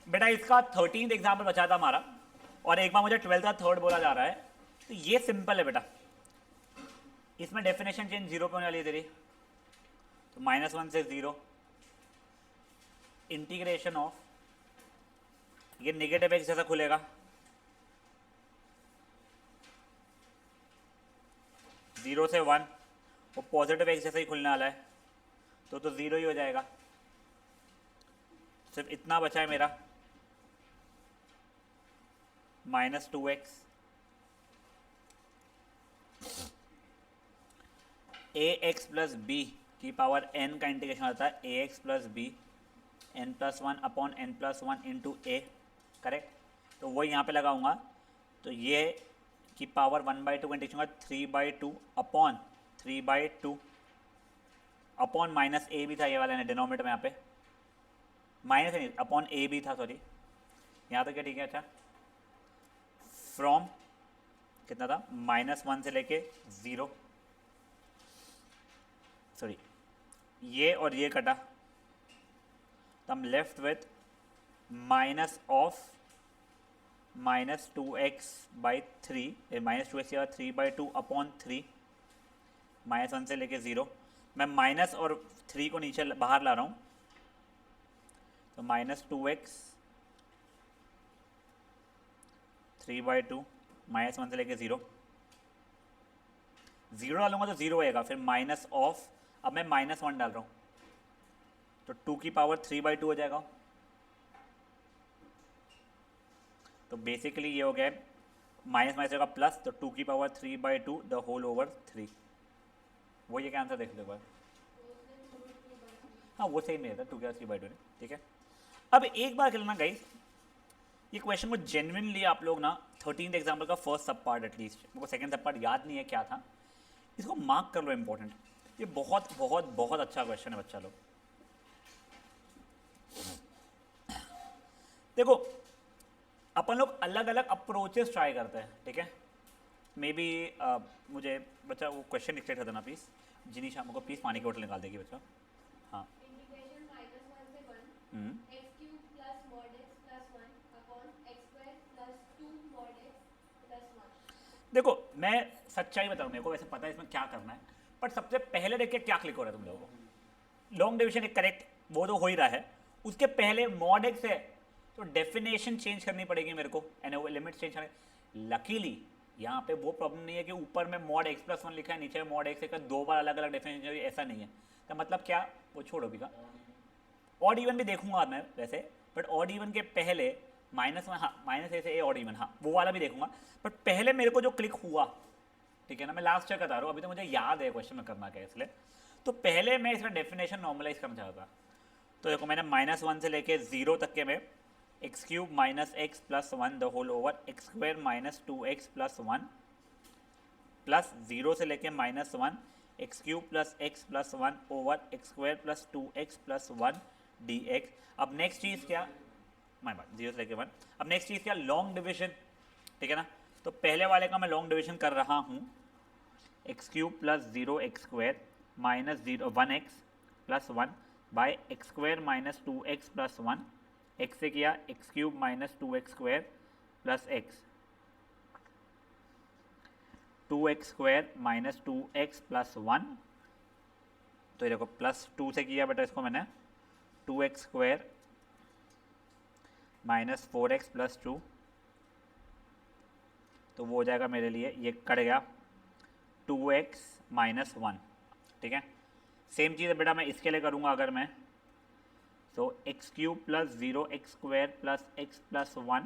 बेटा इसका 13th example बचा था हमारा, और एक बार मुझे 12th का थर्ड बोला जा रहा है, तो ये सिंपल है बेटा। इसमें डेफिनेशन चेंज जीरो पे होने वाली है तेरी, तो -1 से 0 इंटीग्रेशन ऑफ, ये नेगेटिव एक्स जैसा खुलेगा, 0 से 1, वो पॉजिटिव एक्स जैसा ही खुलने वाला है, तो 0 ही हो जाएगा। सिर्फ इतना बचा है मेरा, -2x, ax प्लस बी की पावर n का इंटीग्रेशन आता है ax plus B n+1 upon n+1 into A, correct. तो वो यहाँ पे लगाऊंगा, तो ये की पावर 1/2 का इंटीग्रेशन होगा 3/2 अपॉन 3/2 अपॉन माइनस ए भी था ये वाला डिनोमिनेटर में, यहाँ पे माइनस नहीं अपॉन ए भी था, सॉरी यहाँ तो क्या ठीक है। अच्छा, फ्रॉम कितना था, -1 से लेके 0, सॉरी ये और ये कटा, तो हम left with minus of -2x/3, -2x या 3/2 अपॉन 3, -1 से लेके 0, मैं माइनस और 3 को नीचे बाहर ला रहा हूँ, तो -2x 3/2 -1 से लेके 0, 0 डालूंगा तो 0 होएगा, फिर माइनस ऑफ, अब मैं -1 डाल रहा हूँ, तो 2 की पावर 3/2 हो जाएगा। तो बेसिकली ये हो गया माइनस माइनस होगा प्लस, तो 2 की पावर 3/2 द होल ओवर 3, वो ये क्या आंसर देख लो एक बार। हाँ वो सही नहीं था, 2 क्या 3/2, ठीक है। अब एक बार कर लेना गाइस, ये क्वेश्चन को जेन्युइनली आप लोग ना 13th एग्जाम्पल का फर्स्ट सब पार्ट, एटलीस्ट मेरे को सेकंड सब पार्ट याद नहीं है क्या था, इसको मार्क कर लो, इंपॉर्टेंट, ये बहुत बहुत बहुत अच्छा क्वेश्चन है बच्चा लोग। देखो अपन लोग अलग अलग अप्रोचेस ट्राई करते हैं, ठीक है। मे बी मुझे बच्चा वो क्वेश्चन डिक्टेट कर देना प्लीज़, जिनी शाम को प्लीज़ पानी की बोतल निकाल देगी बच्चा। हाँ इंटीग्रेशन -1 से 1 हम्म, x³ plus mod x plus 1 upon x² plus 2 mod x plus 1। देखो मैं सच्चाई बताऊँ, मेरे को वैसे पता है इसमें क्या करना है, बट सबसे पहले देखिए क्या क्लिक हो रहा है तुम लोगों को। लॉन्ग डिवीजन एक करेक्ट, वो तो हो ही रहा है, उसके पहले मॉड एक्स है, तो डेफिनेशन चेंज करनी पड़ेगी मेरे को, एंड वो लिमिट चेंज करनी। लकीली यहाँ पे वो प्रॉब्लम नहीं है कि ऊपर में मॉड x+1 लिखा है, नीचे में मॉड x का दो बार अलग अलग डेफिनेशन, ऐसा नहीं है। तो मतलब क्या, वो छोड़ो भी का, ऑड इवन भी देखूंगा मैं वैसे, बट ऑड इवन के पहले -1, हाँ -a से a ऑड इवन, हाँ वो वाला भी देखूंगा, बट पहले मेरे को जो क्लिक हुआ, ठीक है ना, मैं लास्ट चेक बता रहा हूँ, अभी तो मुझे याद है क्वेश्चन में करना क्या है, इसलिए तो पहले मैं इसका डेफिनेशन नॉर्मलाइज करना चाहता। तो देखो मैंने -1 से लेके 0 तक के में x³ - x plus 1 the whole over x² - 2x plus 1 plus 0 से लेके -1 x³ plus x plus 1 over x² plus 2x plus 1 dx। अब नेक्स्ट चीज़ क्या, माय बात 0 से लेके 1, अब नेक्स्ट चीज़ क्या, लॉन्ग डिविजन, ठीक है ना। तो पहले वाले का मैं लॉन्ग डिविजन कर रहा हूँ, x³ plus 0x² minus 1x plus 1 by x² minus 2x plus 1, x से किया x³ minus 2x² plus x, 2x² minus 2x plus 1, तो ये देखो प्लस 2 से किया बेटा इसको मैंने, 2x² माइनस 4x प्लस 2, तो वो हो जाएगा मेरे लिए, ये कट गया 2x माइनस 1, ठीक है। सेम चीज़ है बेटा मैं इसके लिए करूँगा अगर मैं, तो x³ plus 0x² plus x plus 1,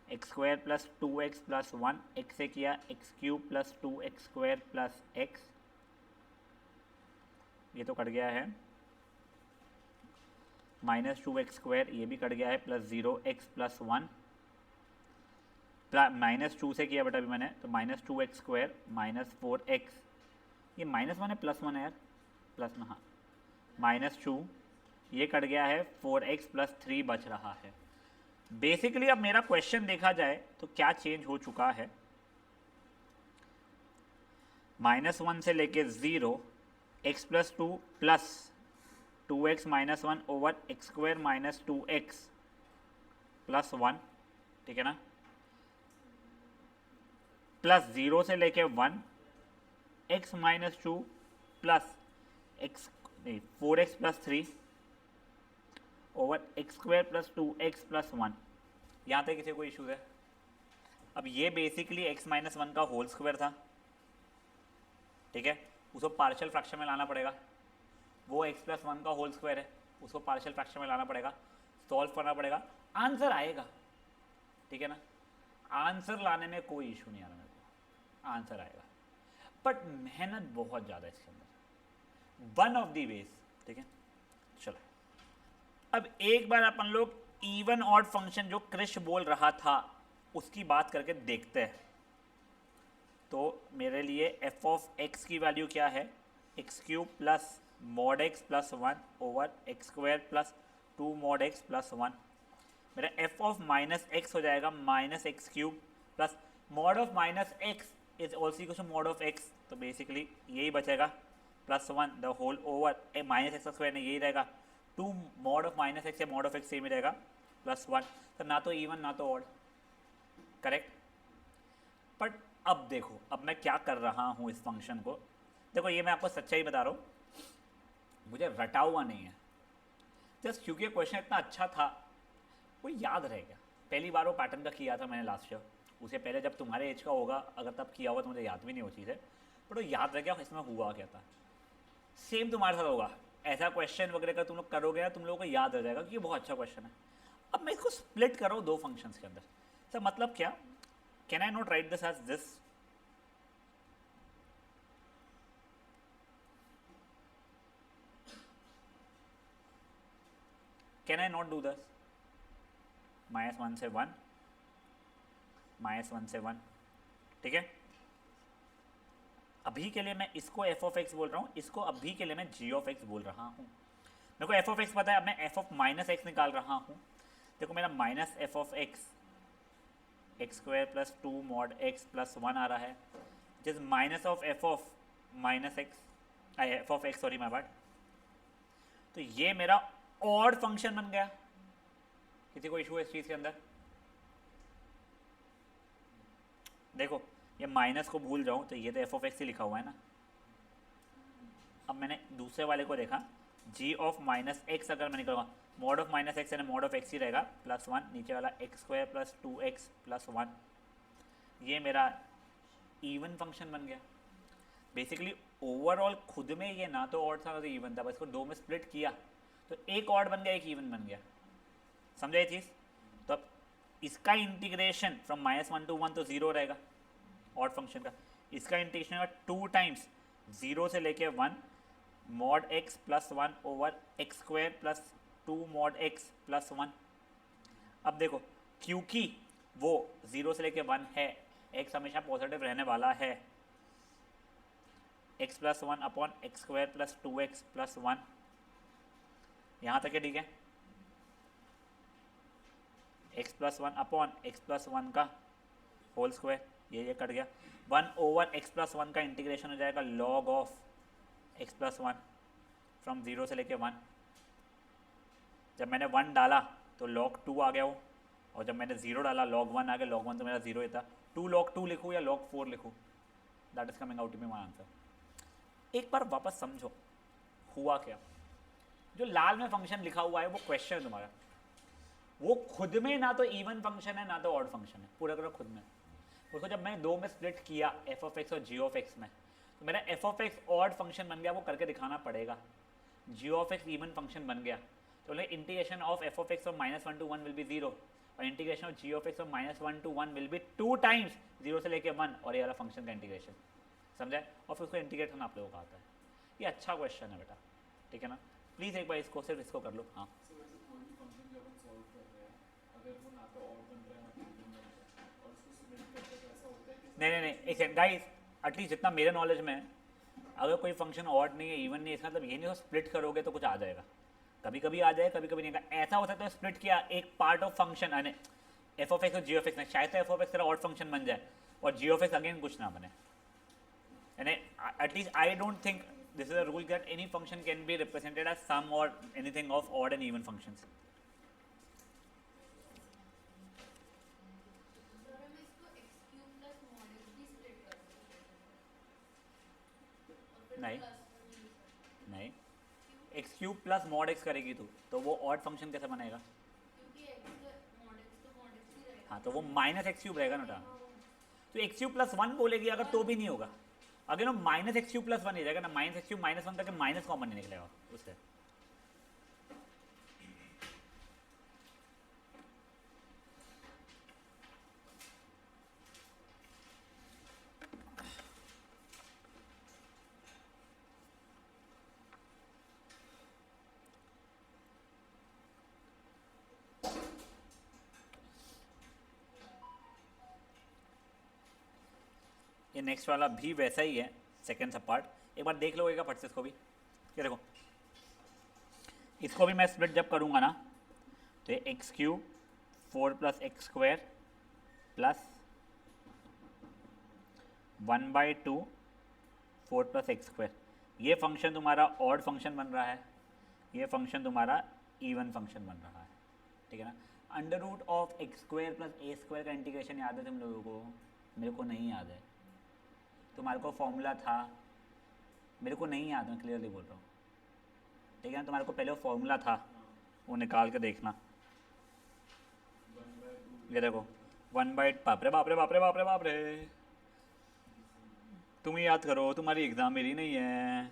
x² plus 2x plus 1, x से किया x³ plus 2x² plus x, ये तो कट गया है, -2x², ये भी कट गया है, प्लस 0x प्लस 1, -2 से किया बेटा अभी मैंने, तो -2x² माइनस 4x, ये -1 है +1 है यार, प्लस में, हाँ -2, ये कट गया है, 4x प्लस 3 बच रहा है। बेसिकली अब मेरा क्वेश्चन देखा जाए तो क्या चेंज हो चुका है, -1 से लेके 0, x plus 2 plus 2x minus 1 over x² minus 2x plus 1, ठीक है ना, प्लस 0 से लेके 1, x माइनस 2 प्लस एक्स नहीं 4x plus 3 over x square plus 2x plus 1। यहाँ तक किसी को इशूज़ है? अब ये बेसिकली x माइनस 1 का होल स्क्वायर था, ठीक है, उसको पार्शियल फ्रैक्शन में लाना पड़ेगा। वो x प्लस 1 का होल स्क्वायर है, उसको पार्शियल फ्रैक्शन में लाना पड़ेगा, सॉल्व करना पड़ेगा, आंसर आएगा, ठीक है ना। आंसर लाने में कोई इशू नहीं आ रहा मेरे को, आंसर आएगा, बट मेहनत बहुत ज़्यादा है इसके अंदर, वन ऑफ दी वेज, ठीक है। चलो अब एक बार अपन लोग इवन ऑड फंक्शन जो क्रिश बोल रहा था उसकी बात करके देखते हैं। तो मेरे लिए एफ ऑफ एक्स की वैल्यू क्या है, x cube plus mod x plus 1 over x square plus 2 mod x plus 1। मेरा एफ ऑफ माइनस एक्स हो जाएगा minus x cube plus mod of minus x is also equal to mod of x, तो basically यही बचेगा plus 1 the whole over minus x square में यही रहेगा, 2 mod of minus x या mod of x same ही रहेगा plus 1। तो ना तो इवन ना तो ऑड, करेक्ट। बट अब देखो, अब मैं क्या कर रहा हूँ इस फंक्शन को, देखो ये मैं आपको सच्चाई बता रहा हूँ, मुझे रटा हुआ नहीं है, जस्ट क्योंकि क्वेश्चन इतना अच्छा था वो याद रह गया। पहली बार वो पैटर्न का किया था मैंने लास्ट ईयर, उसे पहले जब तुम्हारे एज का होगा अगर तब किया होगा तो मुझे याद भी नहीं वो चीज़ है, बट वो याद रह गया इसमें हुआ क्या था। सेम तुम्हारे साथ होगा, ऐसा क्वेश्चन वगैरह का तुम लोग करोगे ना, तुम लोगों को याद रह जाएगा कि ये बहुत अच्छा क्वेश्चन है। अब मैं इसको स्प्लिट कर रहा हूँ दो फंक्शंस के अंदर, सर मतलब क्या, can I not write this as this, can I not do this, -1 से 1, -1 से 1, ठीक है। अभी के लिए मैं इसको एफ ऑफ एक्स बोल रहा हूँ, इसको अभी के लिए मैं जी ऑफ एक्स बोल रहा हूँ। मेरे को एफ ऑफ एक्स पता है, अब मैं एफ ऑफ माइनस एक्स निकाल रहा हूँ। देखो मेरा minus F of x x square plus 2 mod x plus 1 आ रहा है, जिस minus of f of minus x, F of x, sorry my bad. तो ये मेरा ऑड फंक्शन बन गया। किसी को इशू है इस चीज़ के अंदर? देखो ये माइनस को भूल जाऊं तो ये तो एफ ऑफ एक्स ही लिखा हुआ है ना। अब मैंने दूसरे वाले को देखा, जी ऑफ माइनस एक्स अगर मैं निकालूंगा, मॉड ऑफ माइनस एक्स यानी मॉड ऑफ एक्स ही रहेगा प्लस 1, नीचे वाला x square plus 2x plus 1, ये मेरा इवन फंक्शन बन गया। बेसिकली ओवरऑल खुद में ये ना तो ऑड था ना तो इवन था, बस इसको दो में स्प्लिट किया तो एक ऑड बन गया एक इवन बन गया, समझा ये चीज़। तो अब इसका इंटीग्रेशन फ्रॉम -1 to 1 तो 0 रहेगा ऑड फंक्शन का, इसका इंटीग्रेशन होगा 2 टाइम्स 0 से लेके 1 mod x plus 1 over x square plus 2 mod x plus 1। अब देखो क्योंकि वो 0 से लेके 1 है, एक्स हमेशा पॉजिटिव रहने वाला है, x plus 1 upon x square plus 2x plus 1, यहाँ तक है, ठीक है। X plus 1 upon x plus 1 का होल स्क्वायर, ये कट गया, 1 ओवर एक्स प्लस 1 का इंटीग्रेशन हो जाएगा log of x plus 1 from 0 से लेके 1। जब मैंने 1 डाला तो log 2 आ गया वो, और जब मैंने 0 डाला log 1 आ गया, log 1 तो मेरा 0 ही था। 2 log 2 लिखूँ या log 4 लिखूँ, that is coming out to be my answer. एक बार वापस समझो हुआ क्या। जो लाल में फंक्शन लिखा हुआ है वो क्वेश्चन है तुम्हारा, वो खुद में ना तो इवन फंक्शन है ना तो ऑड फंक्शन है, पूरा पूरा खुद में। उसको जब मैं दो में स्प्लिट किया एफ ऑफ एक्स और जी ऑफ एक्स में, तो मेरा f of x odd function बन गया, वो करके दिखाना पड़ेगा। G of x even function बन गया, तो integration of f of x of -1 to 1 will be 0 और integration of g of x of -1 to 1 will be 2 times 0 से लेके 1 और ये वाला फंक्शन का इंटीग्रेशन, समझा। और फिर उसको इंटीग्रेट करना आप लोगों को आता है। ये अच्छा क्वेश्चन है बेटा, ठीक है ना। प्लीज़ एक बार इसको सिर्फ इसको कर लो। हाँ नहीं, एक सेकंड गाइस, एटलीस्ट जितना मेरे नॉलेज में है, अगर कोई फंक्शन ऑड नहीं है इवन नहीं है, इसका मतलब ये नहीं हो स्प्लिट करोगे तो कुछ आ जाएगा, कभी कभी आ जाए कभी कभी नहीं आएगा। ऐसा हो सकता है स्प्लिट किया एक पार्ट ऑफ फंक्शन यानी एफ ऑफ एक्स और जी ऑफ एक्स में, शायद एफ ऑफ एक्स तेरा ऑड फंक्शन बन जाए और जी ऑफ एक्स अगेन कुछ ना बने। यानी at least I don't think this is a rule that any function can be represented as sum और anything of odd and even functions. Cube plus mod X करेगी तू, तो वो ऑड फंक्शन कैसे बनेगा? क्योंकि mod x ही रहेगा। हाँ, तो वो माइनस एक्स क्यूब रहेगा ना बेटा। तो एक्स क्यूब प्लस वन बोलेगी अगर तो भी नहीं होगा। अगर ना minus x cube plus one ही रहेगा ना, minus x cube minus one करके माइनस कॉमन नहीं निकलेगा उससे। ये नेक्स्ट वाला भी वैसा ही है, सेकेंड सब पार्ट। एक बार देख लोगेगा फट से इसको भी। ये देखो, इसको भी मैं स्प्लिट जब करूँगा ना, तो ये x cube 4 plus x square plus 1/2 4 plus x square, ये फंक्शन तुम्हारा ऑड फंक्शन बन रहा है, ये फंक्शन तुम्हारा इवन फंक्शन बन रहा है, ठीक है ना। Under root of x square plus a square का इंटीग्रेशन याद है तुम लोगों को? मेरे को नहीं याद है। तुम्हारे को फॉर्मूला था, मेरे को नहीं याद, मैं क्लियरली बोल रहा हूँ, ठीक है ना। तुम्हारे को पहले वो फॉर्मूला था, वो निकाल के देखना। ये देखो 1/, बाप रे बाप रे बाप रे बाप रे बाप रे, तुम ही याद करो, तुम्हारी एग्ज़ाम मेरी नहीं है,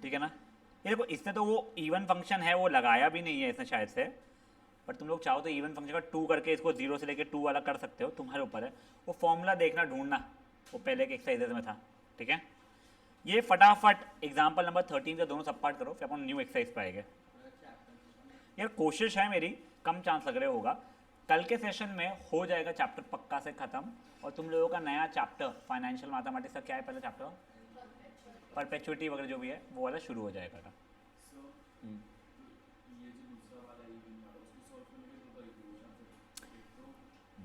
ठीक है ना। ये देखो, इसने तो वो इवन फंक्शन है वो लगाया भी नहीं है इसने शायद से, पर तुम लोग चाहो तो इवन फंक्शन का 2 करके इसको 0 से लेके 2 वाला कर सकते हो, तुम्हारे ऊपर है। वो फॉर्मूला देखना, ढूंढना, वो पहले के एक्सरसाइजेज में था, ठीक है। ये फटाफट एग्जाम्पल नंबर 13 का दोनों सब पार्ट करो, फिर अपन न्यू एक्सरसाइज पाएंगे। यार कोशिश है मेरी, कम चांस लग रहे होगा, कल के सेशन में हो जाएगा चैप्टर पक्का से ख़त्म। और तुम लोगों का नया चैप्टर फाइनेंशियल मैथमेटिक्स का क्या है पहला चैप्टर? परपेचुइटी वगैरह जो भी है वो वाला शुरू हो जाएगा।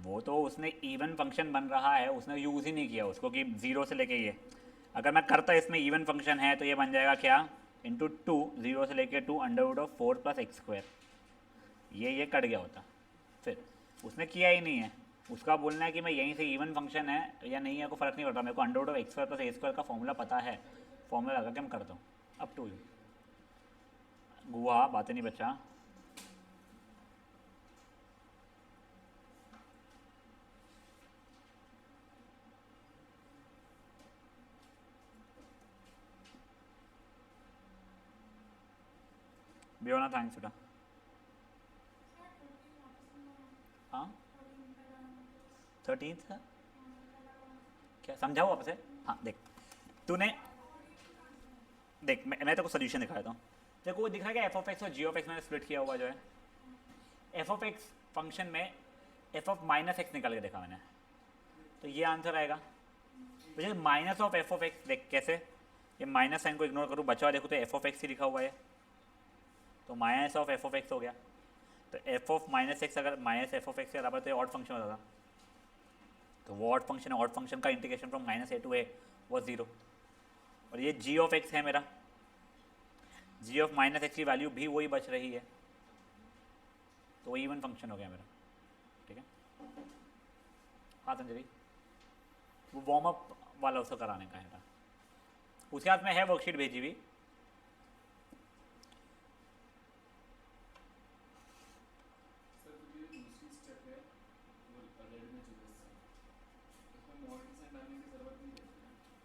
वो तो उसने इवन फंक्शन बन रहा है, उसने यूज़ ही नहीं किया उसको कि 0 से लेके ये। अगर मैं करता इसमें इवन फंक्शन है तो ये बन जाएगा क्या? इंटू 2, 0 से लेके 2 under root of 4 plus x square, ये कट गया होता। फिर उसने किया ही नहीं है, उसका बोलना है कि मैं यहीं से इवन फंक्शन है या नहीं है को फ़र्क नहीं पड़ता, मेरे को under root of x square plus a square का फॉर्मूला पता है, फॉर्मूला लगा के मैं करता हूँ। अप टू यू, गुआ बातें नहीं बच्चा। बियोना थैंक्स बेटा। हाँ 13 था क्या, समझाओ आप से। हाँ देख, तूने देख, मैं तेरे को सोल्यूशन दिखा देता हूँ। देखो वो दिख रहा है कि एफ ऑफ एक्स और जी ऑफ एक्स मैंने स्प्लिट किया हुआ जो है, एफ ऑफ एक्स फंक्शन में एफ ऑफ माइनस एक्स निकाल के देखा मैंने, तो ये आंसर आएगा। मुझे minus of f of x, देख कैसे, ये माइनस साइन को इग्नोर करूँ, बचा देखो तो एफ ऑफ एक्स ही लिखा हुआ है, तो minus of f of x हो गया। तो एफ ऑफ माइनस एक्स अगर माइनस एफ ऑफ एक्स के बराबर तो ये ऑड फंक्शन होता था, तो वो ऑड फंक्शन है, ऑड फंक्शन का integration from minus A to A वो 0। और ये जी ऑफ एक्स है मेरा, जी ऑफ माइनस एक्स की वैल्यू भी वही बच रही है, तो वो इवन फंक्शन हो गया मेरा, ठीक है। हाँ संजय, वो वार्म अप वाला उसको कराने का है, उसके हाथ में है वर्कशीट भेजी हुई।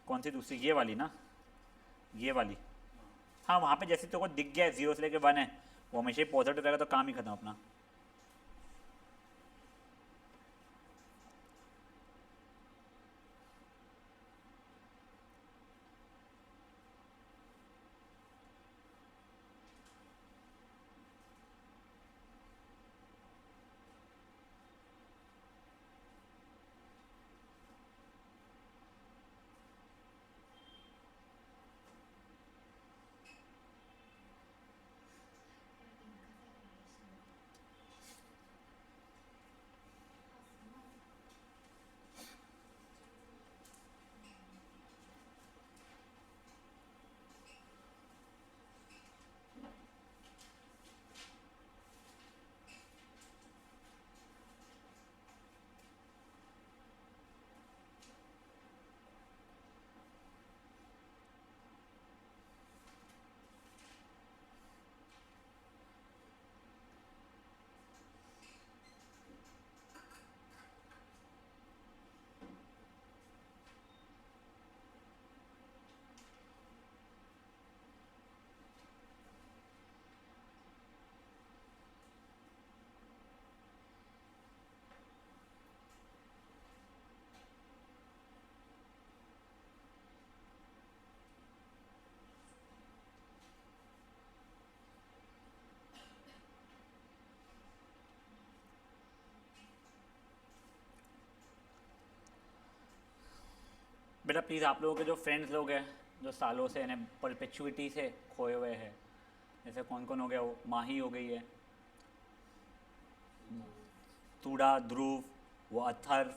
कौन सी दूसरी? ये वाली ना, ये वाली। हाँ वहाँ पे जैसे तो को दिख गया है 0 से लेके 1 है, वो हमेशा ही पॉजिटिव रहेगा, तो काम ही खत्म अपना। बेटा प्लीज़ आप लोगों के जो फ्रेंड्स लोग हैं जो सालों से यानी परपेचुइटी से खोए हुए हैं, जैसे कौन कौन हो गया, वो माही हो गई है, तूड़ा, ध्रुव, वो अथर्व,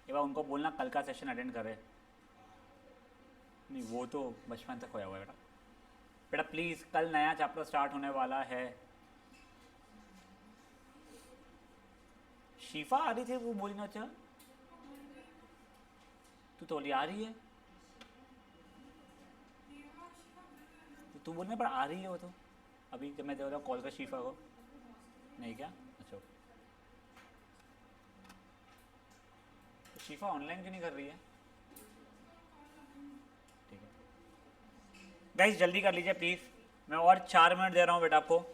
ये बार उनको बोलना कल का सेशन अटेंड करे। नहीं वो तो बचपन से खोया हुआ है बेटा। बेटा प्लीज़ कल नया चैप्टर स्टार्ट होने वाला है। शिफा आ रही थी, वो बोली ना। अच्छा तू तो आ रही है, तो तू बोलने पर आ रही है वो तो। अभी जब मैं दे रहा हूँ कॉल कर शिफा को, नहीं क्या? अच्छा तो शिफा ऑनलाइन क्यों नहीं कर रही है? ठीक है गाइस जल्दी कर लीजिए प्लीज़, मैं और 4 मिनट दे रहा हूँ बेटा आपको।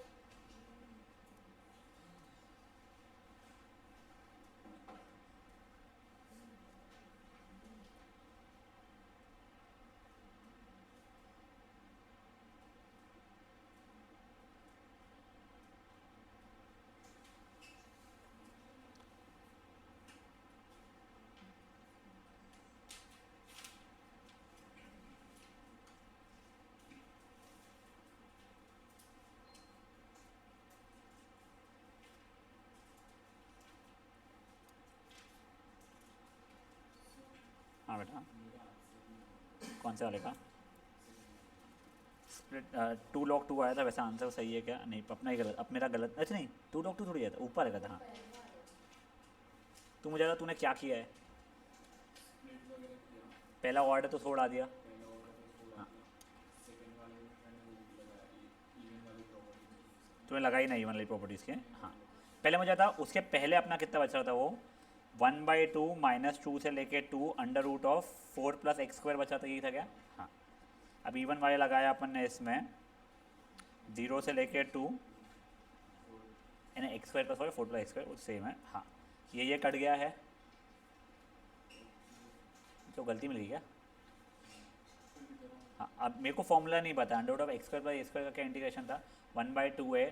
हाँ बेटा कौन से वाले का? स्प्लिट 2 log 2 आया था, वैसा आंसर सही है क्या? नहीं अपना ही गलत, अब मेरा गलत। अच्छा नहीं 2 log 2 थोड़ी आया था, ऊपर आया था। हाँ तू मुझे लगा तूने क्या किया है, पहला ऑर्डर तो छोड़ा दिया। हाँ तुम्हें लगा ही नहीं इवन वाली प्रॉपर्टीज़ के। हाँ पहले मुझे था, उसके पहले अपना कितना बच रहा था वो 1/2 -2 से लेके 2 √4 + x² बचा था, यही था क्या? हाँ अब इवन वाले लगाया अपन ने इसमें 0 से लेके 2 यानी x² + 4 सेम है। हाँ ये कट गया है, तो गलती मिल गई क्या? हाँ अब मेरे को फॉर्मूला नहीं पता, √(x² + a² का क्या इंटीग्रेशन था, 1/2 है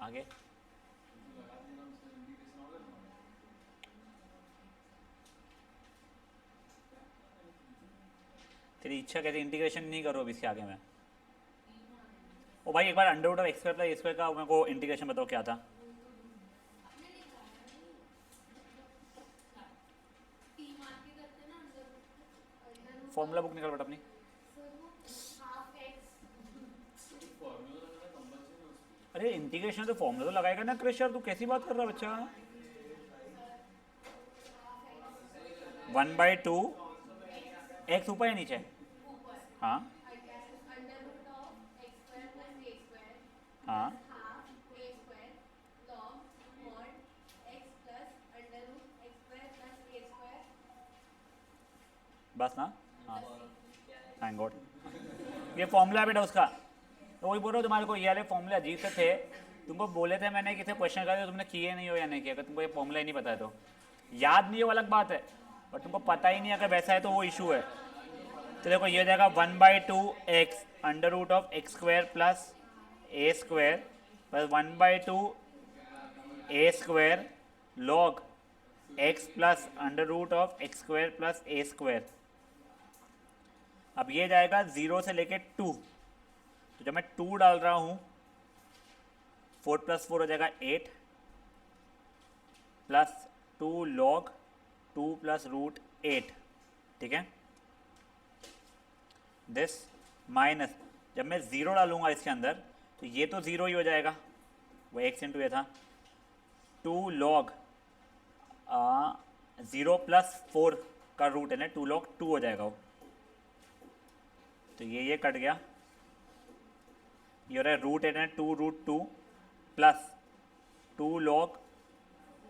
आगे। तेरी इच्छा कहती इंटीग्रेशन नहीं करो अब इसके आगे में। ओ भाई एक बार √(x² + a² का मेरे को इंटीग्रेशन बताओ क्या था? फॉर्मूला बुक निकाल बेटा अपनी। अरे इंटीग्रेशन तो फॉर्मूला तो लगाएगा ना क्रेशर, तू कैसी बात कर रहा है बच्चा? 1/2 x ऊपर या नीचे? हाँ हाँ बस ना। हाँ थैंक गॉड ये फॉर्मूला है बेटा उसका, तो वही बोल रहा हूँ तुम्हारे को, ये वाले फॉर्मूले अजीब से थे। तुमको बोले थे मैंने किसी क्वेश्चन का, तुमने किए नहीं हो या नहीं किया, अगर तुमको ये फॉर्मूला ही नहीं पता है तो याद नहीं है वो अलग बात है, और तुमको पता ही नहीं अगर वैसा है तो वो इशू है। तो देखो ये हो जाएगा 1/2 x √(x² + a² + 1/2 a² log x + √(x² + a²। अब ये जाएगा 0 से लेके 2, तो जब मैं 2 डाल रहा हूँ 4 + 4 हो जाएगा 8 + 2 log 2 + √8, ठीक है। दिस माइनस जब मैं 0 डालूंगा इसके अंदर तो ये तो 0 ही हो जाएगा, वो x × a था। 2 log 0 + 4 का रूट है ना, 2 log 2 हो जाएगा वो, तो ये कट गया। ये हो रहा है √8 है 2 √2 प्लस 2 log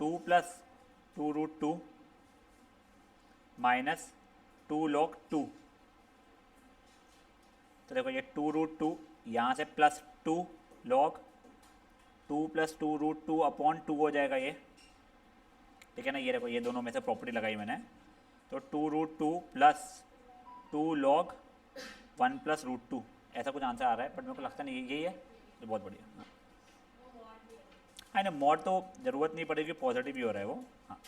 2 + 2 √2 माइनस 2 log 2। तो देखो ये 2 √2 यहाँ से प्लस 2 log 2 + 2 √2 अपॉन 2 हो जाएगा ये, ठीक है ना। ये देखो ये दोनों में से प्रॉपर्टी लगाई मैंने, तो 2 √2 प्लस 2 log 1 + √2 ऐसा कुछ आंसर आ रहा है, बट मेरे को लगता नहीं यही है, तो बहुत बढ़िया। हाँ ना मॉड तो ज़रूरत नहीं पड़ेगी, पॉजिटिव ही हो रहा है वो। हाँ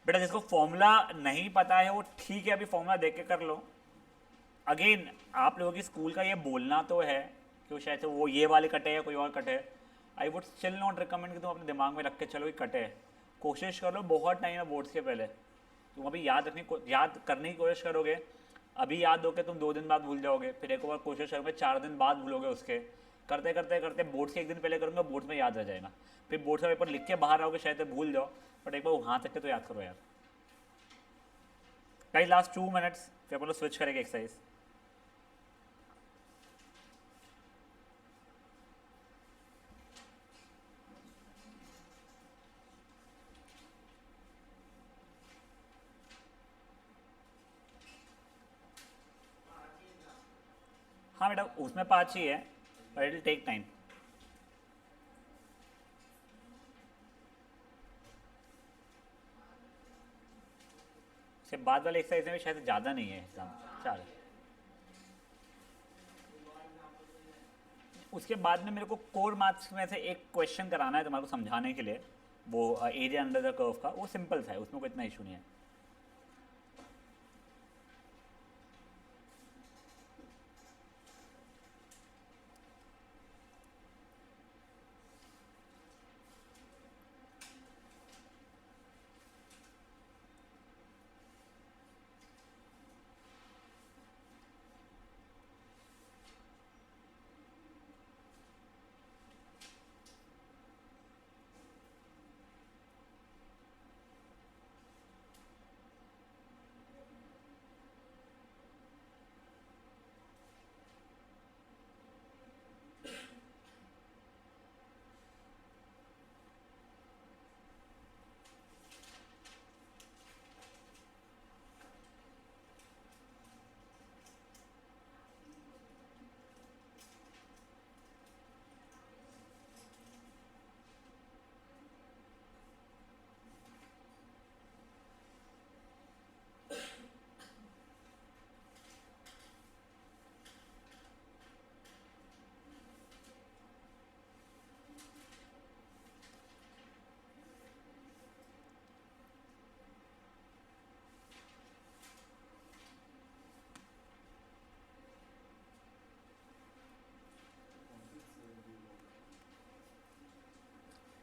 बेटा जिसको फॉर्मूला नहीं पता है वो ठीक है, अभी फॉर्मूला देख के कर लो। अगेन आप लोगों की स्कूल का ये बोलना तो है कि वो शायद से वो ये वाले कटे या कोई और कटे। I would still not recommend कि तुम अपने दिमाग में रख के चलो कि कटे। कोशिश कर लो, बहुत टाइम है बोर्ड्स के पहले, तुम अभी याद करने की कोशिश करोगे। अभी याद होके तुम 2 दिन बाद भूल जाओगे, फिर एक बार कोशिश करोगे 4 दिन बाद भूलोगे उसके। करते करते करते बोर्ड्स के 1 दिन पहले करूँगा, बोर्ड्स में याद रह जाएगा। फिर बोर्ड्स का पेपर लिख के बाहर आओगे, शायद भूल जाओ, बट एक बार वहाँ तक के तो याद करो यार। गाइस लास्ट 2 मिनट्स फिर अपन लोग स्विच करेंगे एक्सरसाइज। हाँ बेटा उसमें 5 ही है, but it will take time. से बाद वाले एक्सरसाइज में शायद ज़्यादा नहीं है एग्जाम, 4। उसके बाद में मेरे को कोर मार्क्स में से एक क्वेश्चन कराना है तुम्हारे को समझाने के लिए, वो एरिया अंडर द कर्व का। वो सिंपल सा है, उसमें कोई इतना इशू नहीं है।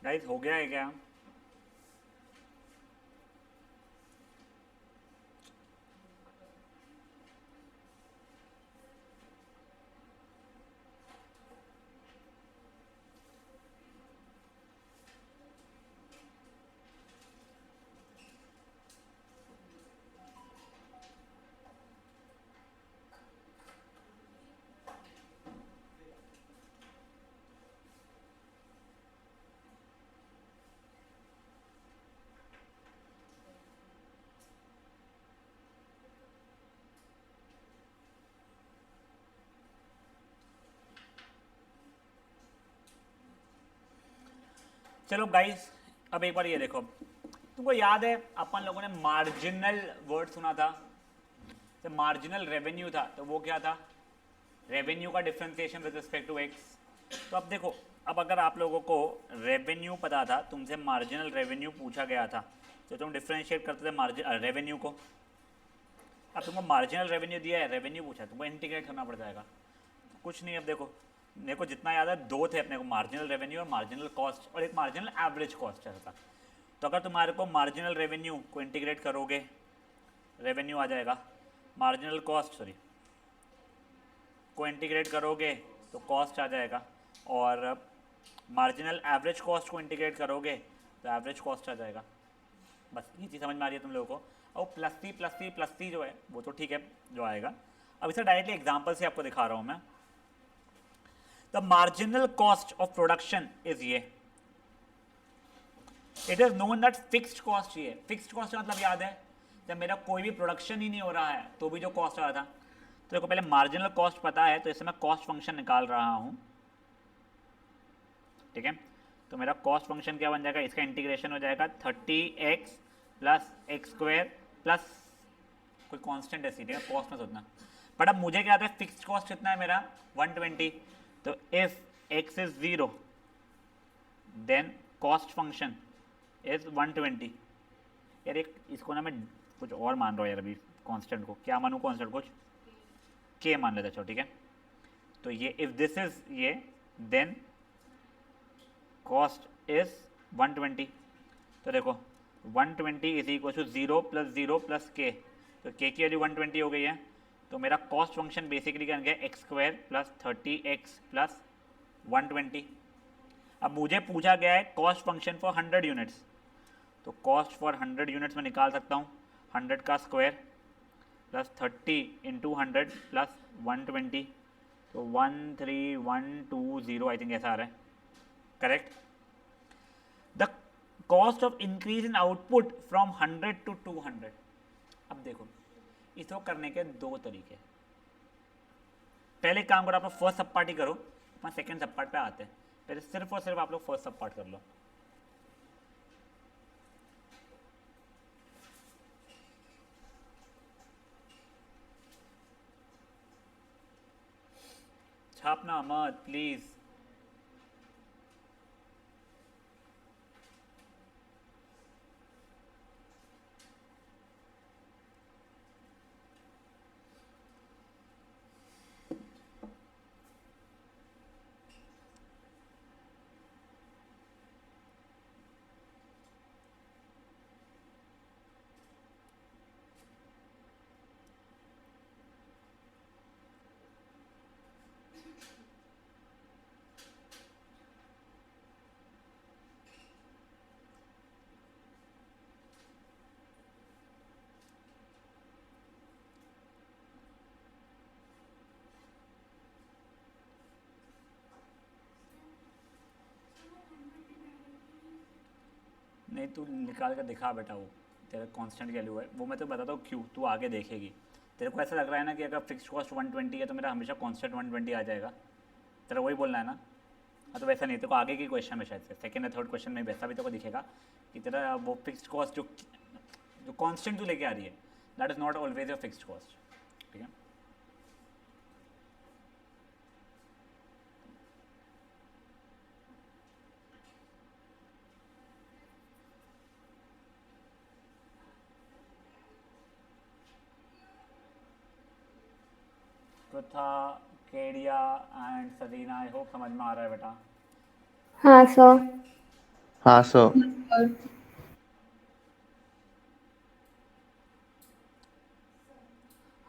गाइस हो गया है क्या? चलो गाइस अब एक बार ये देखो, तुमको याद है अपन लोगों ने मार्जिनल वर्ड सुना था, तो मार्जिनल रेवेन्यू था, तो वो क्या था? रेवेन्यू का differentiation with respect to x. तो अब देखो, अब अगर आप लोगों को रेवेन्यू पता था, तुमसे मार्जिनल रेवेन्यू पूछा गया था, तो तुम डिफरेंशिएट करते थे मार्जिन रेवेन्यू को। अब तुमको मार्जिनल रेवेन्यू दिया है, रेवेन्यू पूछा, तुमको इंटीग्रेट करना पड़ जाएगा। कुछ नहीं, अब देखो मेरे को जितना याद है 2 थे अपने को, मार्जिनल रेवेन्यू और मार्जिनल कॉस्ट, और एक मार्जिनल एवरेज कॉस्ट था। तो अगर तुम्हारे को मार्जिनल रेवेन्यू को इंटीग्रेट करोगे, रेवेन्यू आ जाएगा, मार्जिनल कॉस्ट को इंटीग्रेट करोगे तो कॉस्ट आ जाएगा, और मार्जिनल एवरेज कॉस्ट को इंटीग्रेट करोगे तो एवरेज कॉस्ट आ जाएगा। बस ये चीज़ समझ में आ रही है तुम लोगों को। और प्लस सी जो है वो तो ठीक है जो आएगा। अब इसे डायरेक्टली एग्जाम्पल से आपको दिखा रहा हूँ मैं। The marginal cost of production is ये, it is known that fixed cost. ये फिक्स्ड कॉस्ट का मतलब याद है, जब मेरा कोई भी प्रोडक्शन ही नहीं हो रहा है तो भी जो कॉस्ट आ रहा था। तो देखो पहले मार्जिनल कॉस्ट पता है, तो इससे मैं कॉस्ट फंक्शन निकाल रहा हूँ, ठीक है। तो मेरा कॉस्ट फंक्शन क्या बन जाएगा, इसका इंटीग्रेशन हो जाएगा 30x plus x square plus कोई कांस्टेंट है, ठीक है, कॉस्ट में सोचना। बट अब मुझे क्या आता है, फिक्स्ड कॉस्ट कितना है मेरा 120। तो if x is 0 then cost function is 120। यार एक इसको ना मैं कुछ और मान रहा हूँ यार अभी, कांस्टेंट को क्या मानूँ, कांस्टेंट कुछ के मान लेते, चलो ठीक है। तो ये इफ दिस इज ये, देन कॉस्ट इज 120। तो देखो 120 इज इक्वल टू 0 + 0 + के, तो के की वैल्यू 120 हो गई है। तो मेरा कॉस्ट फंक्शन बेसिकली क्या गया, x² + 30x + 120। अब मुझे पूछा गया है कॉस्ट फंक्शन फॉर 100 यूनिट्स, तो कॉस्ट फॉर 100 यूनिट्स में निकाल सकता हूँ 100 का स्क्वायर प्लस 30 × 100 + 120, तो 13120 आई थिंक ऐसा आ रहा है, correct. The cost of increase in output from 100 to 200। अब देखो इसको करने के दो तरीके, पहले काम करो आप लोग फर्स्ट सब पार्ट ही करो, अपना सेकेंड सब पार्ट पे आते हैं। पहले सिर्फ और सिर्फ आप लोग फर्स्ट सब पार्ट कर लो। छापना मत प्लीज। नहीं तू निकाल कर दिखा बेटा, वो तेरा कांस्टेंट वैल्यू है, वो मैं तो बताता हूँ क्यों, तू आगे देखेगी। तेरे को ऐसा लग रहा है ना कि अगर फिक्स कॉस्ट 120 है तो मेरा हमेशा कांस्टेंट 120 आ जाएगा, तेरा वही बोलना है ना। हाँ तो वैसा नहीं, तेरे को आगे की क्वेश्चन में शायद से सेकेंड या थर्ड क्वेश्चन में वैसा भी तेरे को दिखेगा कि तेरा वो फिक्स्ड कॉस्ट जो कांस्टेंट तू लेके आ रही है, that is not always your fixed cost, ठीक है। Pritha, Kedia and Sadina, I hope समझ में आ रहा है बेटा। हाँ सर। हाँ सर।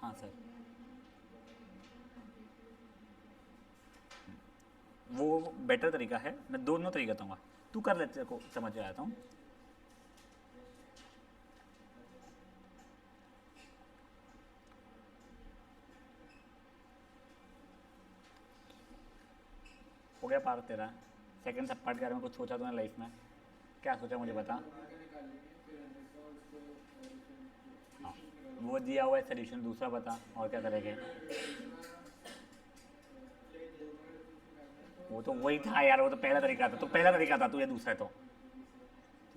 हाँ सर, वो बेटर तरीका है, मैं दोनों तरीका दूंगा, तू कर ले, तेरे को समझ में आता हूँ। हो गया पार तेरा, सेकंड सब पार्ट के बारे में कुछ सोचा तूने लाइफ में, क्या सोचा मुझे बता। हाँ वो दिया हुआ है सोल्यूशन, दूसरा बता और क्या करेंगे। वो तो वही था यार, वो तो पहला तरीका था, तो पहला तरीका था, तू ये दूसरा तो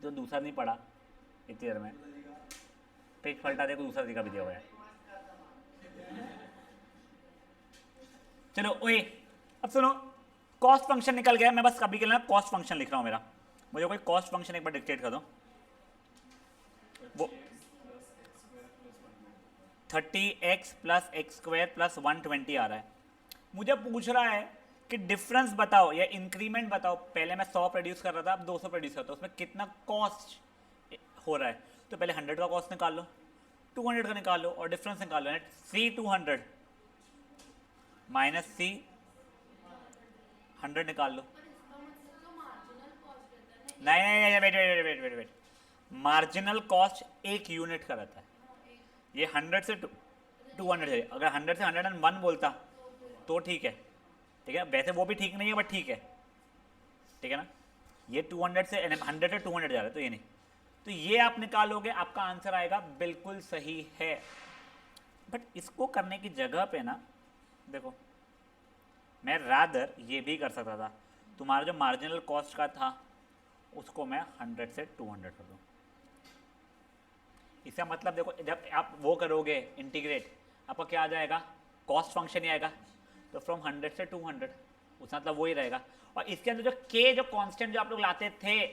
दूसरा नहीं पढ़ा इतनी देर में, पेज पलटा दे, को दूसरा तरीका भी दिया हुआ है। चलो ओए अब सुनो, कॉस्ट फंक्शन निकल गया, मैं बस कभी के लिए कॉस्ट फंक्शन लिख रहा हूँ मेरा, मुझे कोई कॉस्ट फंक्शन एक बार डिक्टेट कर दो। वो 30x + x² + 120 आ रहा है, मुझे पूछ रहा है कि डिफरेंस बताओ या इंक्रीमेंट बताओ। पहले मैं 100 प्रोड्यूस कर रहा था, अब 200 प्रोड्यूस करता हूँ, उसमें कितना कॉस्ट हो रहा है। तो पहले 100 का कॉस्ट निकाल लो, 200 का निकाल लो और डिफरेंस निकाल लो। C 200 माइनस C 100 निकाल लो। नहीं नहीं नहीं, wait wait wait wait wait, marginal cost एक यूनिट का रहता है, ये 100 से 200 है। अगर 100 से 101 बोलता तो ठीक है, ठीक है, वैसे वो भी ठीक नहीं है बट ठीक है, ठीक है ना। ये 200 से 100 से 200 जा रहा है, तो ये नहीं, तो ये आप निकालोगे, आपका आंसर आएगा, बिल्कुल सही है। बट इसको करने की जगह पे ना देखो, मैं रादर ये भी कर सकता था, तुम्हारा जो मार्जिनल कॉस्ट का था उसको मैं 100 से 200 कर दूँ। इसका मतलब देखो, जब आप वो करोगे इंटीग्रेट, आपका क्या आ जाएगा, कॉस्ट फंक्शन ही आएगा, तो फ्रॉम 100 से 200 उसका मतलब वही रहेगा। और इसके अंदर जो के जो कांस्टेंट जो आप लोग लाते थे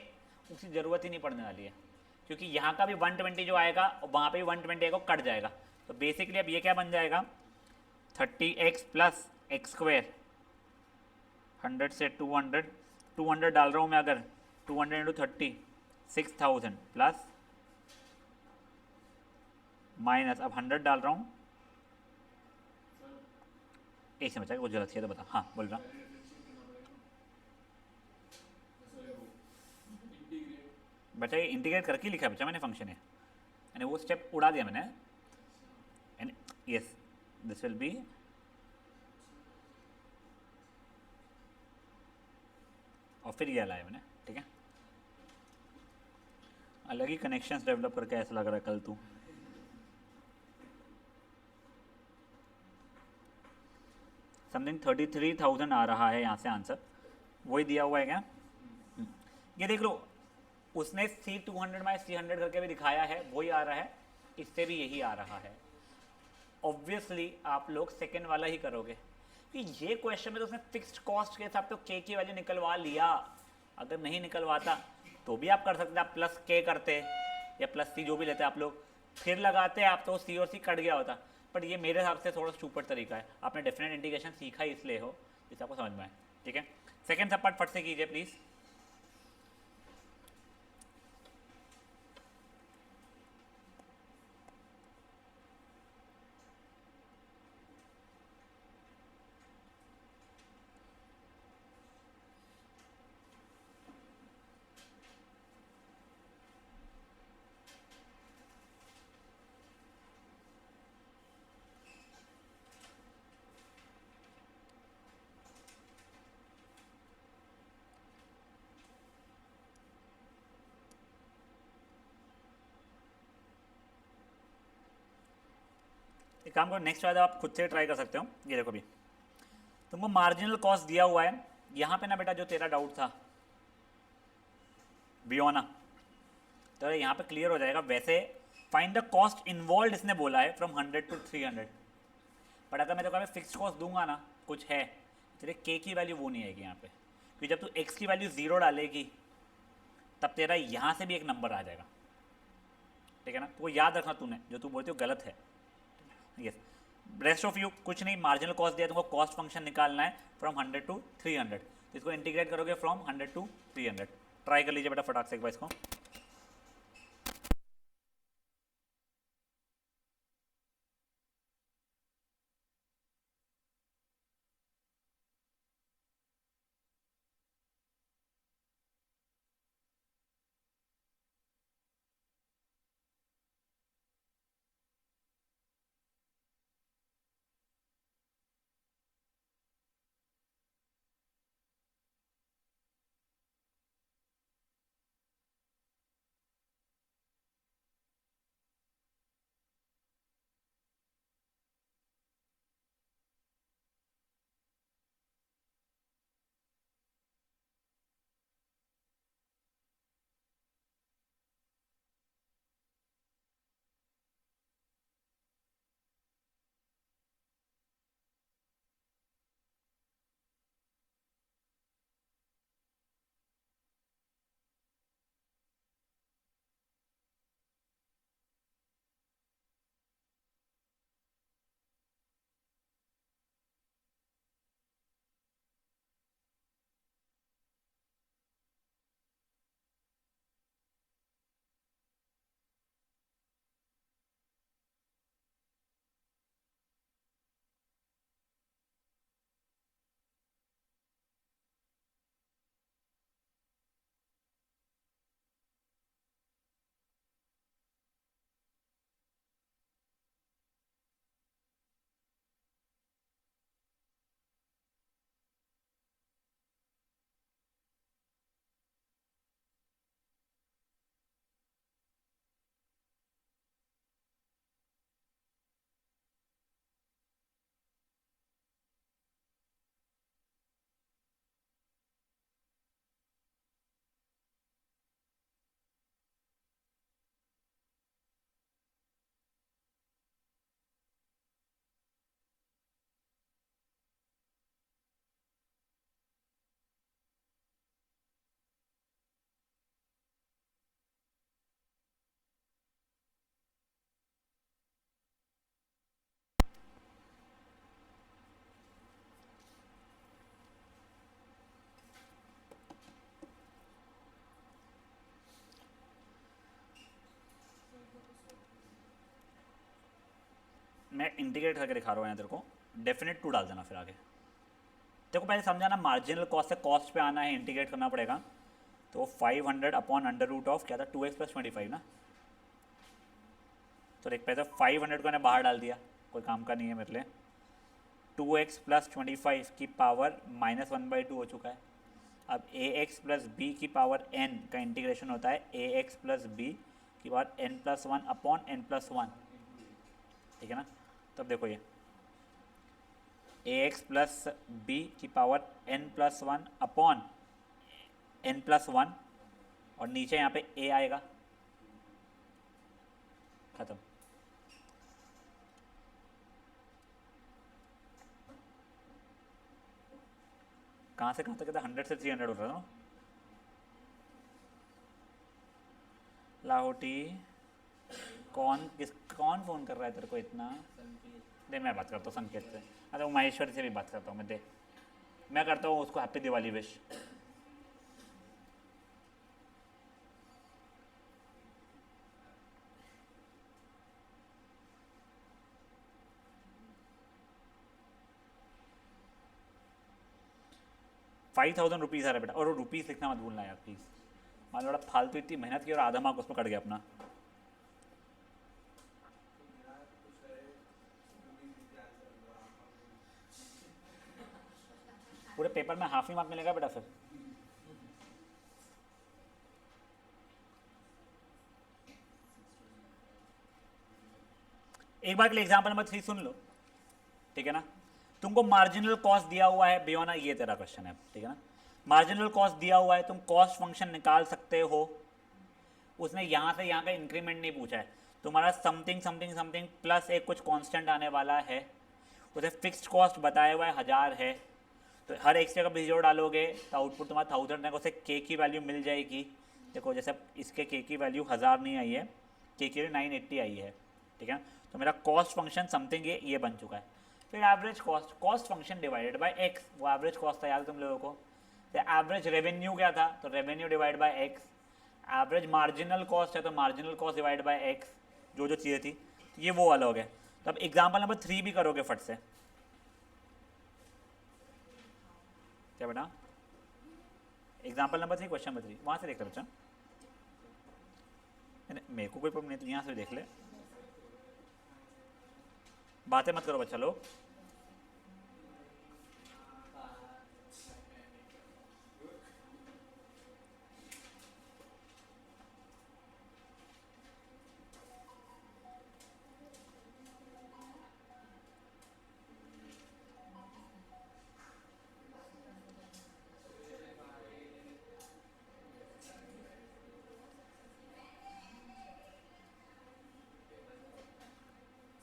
उसकी ज़रूरत ही नहीं पड़ने वाली है, क्योंकि यहाँ का भी 120 जो आएगा और वहाँ पे भी 120 आएगा, कट जाएगा। तो बेसिकली अब ये क्या बन जाएगा, 30x प्लस एक्स स्क्वायर, 100 से 200 डाल रहा हूँ मैं, अगर 200 इंटू 30 6000 प्लस माइनस अब 100 डाल रहा हूँ। एक से बचा, कुछ गलत किया तो बता। हाँ बोल रहा, बच्चा ये इंटीग्रेट करके लिखा है बच्चा मैंने फंक्शन है, यानी वो स्टेप उड़ा दिया मैंने। And yes this will be, और फिर ये लाया मैंने, ठीक है। अलग ही कनेक्शंस डेवलप करके ऐसा लग रहा है कल तू। समथिंग 33,000 आ रहा है यहाँ से आंसर, वही दिया हुआ है क्या? ये देख लो, उसने C200 माइनस 300 करके भी दिखाया है, वही आ रहा है, इससे भी यही आ रहा है। ऑब्वियसली आप लोग सेकेंड वाला ही करोगे कि ये क्वेश्चन में तो उसने फिक्स्ड कॉस्ट के हिसाब तो के की वैल्यू निकलवा लिया। अगर नहीं निकलवाता तो भी आप कर सकते, आप प्लस के करते या प्लस सी जो भी लेते आप लोग, फिर लगाते आप तो सी और सी कट गया होता। बट ये मेरे हिसाब से थोड़ा स्टूपिड तरीका है, आपने डेफिनेट इंटीग्रेशन सीखा ही इसलिए हो, जिससे आपको समझ में आए, ठीक है। सेकेंड सब पार्ट फट से कीजिए प्लीज़। एक काम करो, नेक्स्ट वाला आप खुद से ट्राई कर सकते हो। ये देखो भी तुमको मार्जिनल कॉस्ट दिया हुआ है यहाँ पे ना बेटा, जो तेरा डाउट था बियोना, तो यहाँ पे क्लियर हो जाएगा। वैसे फाइंड द कॉस्ट इन्वॉल्व इसने बोला है फ्रॉम 100 to 300, बट अगर मैं तो कहा फिक्स कॉस्ट दूंगा ना, कुछ है तेरे के की वैल्यू वो नहीं आएगी यहाँ पे, क्योंकि जब तू एक्स की वैल्यू 0 डालेगी तब तेरा यहाँ से भी एक नंबर आ जाएगा, ठीक है ना। तो वो याद रखना, तूने जो तू बोलते हो गलत है। यस, रेस्ट ऑफ यू कुछ नहीं, मार्जिनल कॉस्ट दिया तुमको, कॉस्ट फंक्शन निकालना है फ्रॉम 100 to 300, इसको इंटीग्रेट करोगे फ्रॉम 100 to 300। ट्राई कर लीजिए बेटा फटाक से एक बार इसको। मैं इंटीग्रेट करके दिखा रहा हूँ यहाँ तेरे को, डेफिनेट टू डाल देना फिर आगे। तेरे को पहले समझाना, मार्जिनल कॉस्ट से कॉस्ट पे आना है, इंटीग्रेट करना पड़ेगा। तो 500 अपॉन अंडर रूट ऑफ क्या था, 2x + 25 ना। तो देख पहले 500 को मैंने बाहर डाल दिया, कोई काम का नहीं है मेरे लिए। 2x + 25 की पावर -1/2 हो चुका है। अब ax + b की पावर n का इंटीग्रेशन होता है ax + b की पावर n+1 अपॉन n+1, ठीक है ना। तब देखो ये ax + b की पावर n+1 अपॉन n+1, और नीचे यहाँ पे a आएगा, खत्म। कहाँ से कहाँ तक था, 100 से 300 हो रहा था ना। लाहौटी कौन फ़ोन कर रहा है तेरे को इतना? दे मैं बात करता हूँ संकेत से। अरे वो माहेश्वरी से भी बात करता हूँ मैं, दे मैं करता हूँ उसको हैप्पी दिवाली विश। ₹5000 आ रहा है बेटा, और वो रुपीज़ लिखना मत भूलना यार प्लीज़। मान लो बड़ा फालतू इतनी मेहनत की और आधा मार्क उसमें कट गया अपना। पूरे पेपर में हाफ ही मार्क मिलेगा बेटा फिर। एक बार के लिए एग्जाम्पल नंबर 3 सुन लो, ठीक है ना। तुमको मार्जिनल कॉस्ट दिया हुआ है बियोना, ये तेरा क्वेश्चन है, ठीक है ना। मार्जिनल कॉस्ट दिया हुआ है, तुम कॉस्ट फंक्शन निकाल सकते हो। उसने यहाँ से यहाँ का इंक्रीमेंट नहीं पूछा है, तुम्हारा समथिंग समथिंग समथिंग प्लस एक कुछ कांस्टेंट आने वाला है। उसे फिक्स्ड कॉस्ट बताया हुआ है 1000 है, तो हर एक से जगह जीरो डालोगे तो आउटपुट तुम्हारा 1000 है। उसे के की वैल्यू मिल जाएगी। देखो जैसे इसके के की वैल्यू 1000 नहीं आई है, के की वैल्यू 980 आई है, ठीक है। तो मेरा कॉस्ट फंक्शन समथिंग ये बन चुका है। फिर average cost, cost function divided by x, वो एवरेज कॉस्ट था याद तुम लोगों को। तो एवरेज रेवेन्यू क्या था, तो revenue divide by x. Average marginal cost है तो marginal cost divide by x, जो जो चीज़ें थी, तो ये वो वाला हो गया। तो अब एग्जाम्पल नंबर 3 भी करोगे फट से, क्या बेटा? एग्जाम्पल नंबर 3 क्वेश्चन नंबर 3 वहाँ से देख ले बच्चा, मेरे को कोई प्रॉब्लम नहीं, तो यहाँ से भी देख ले, बातें मत करो बच्चा लोग।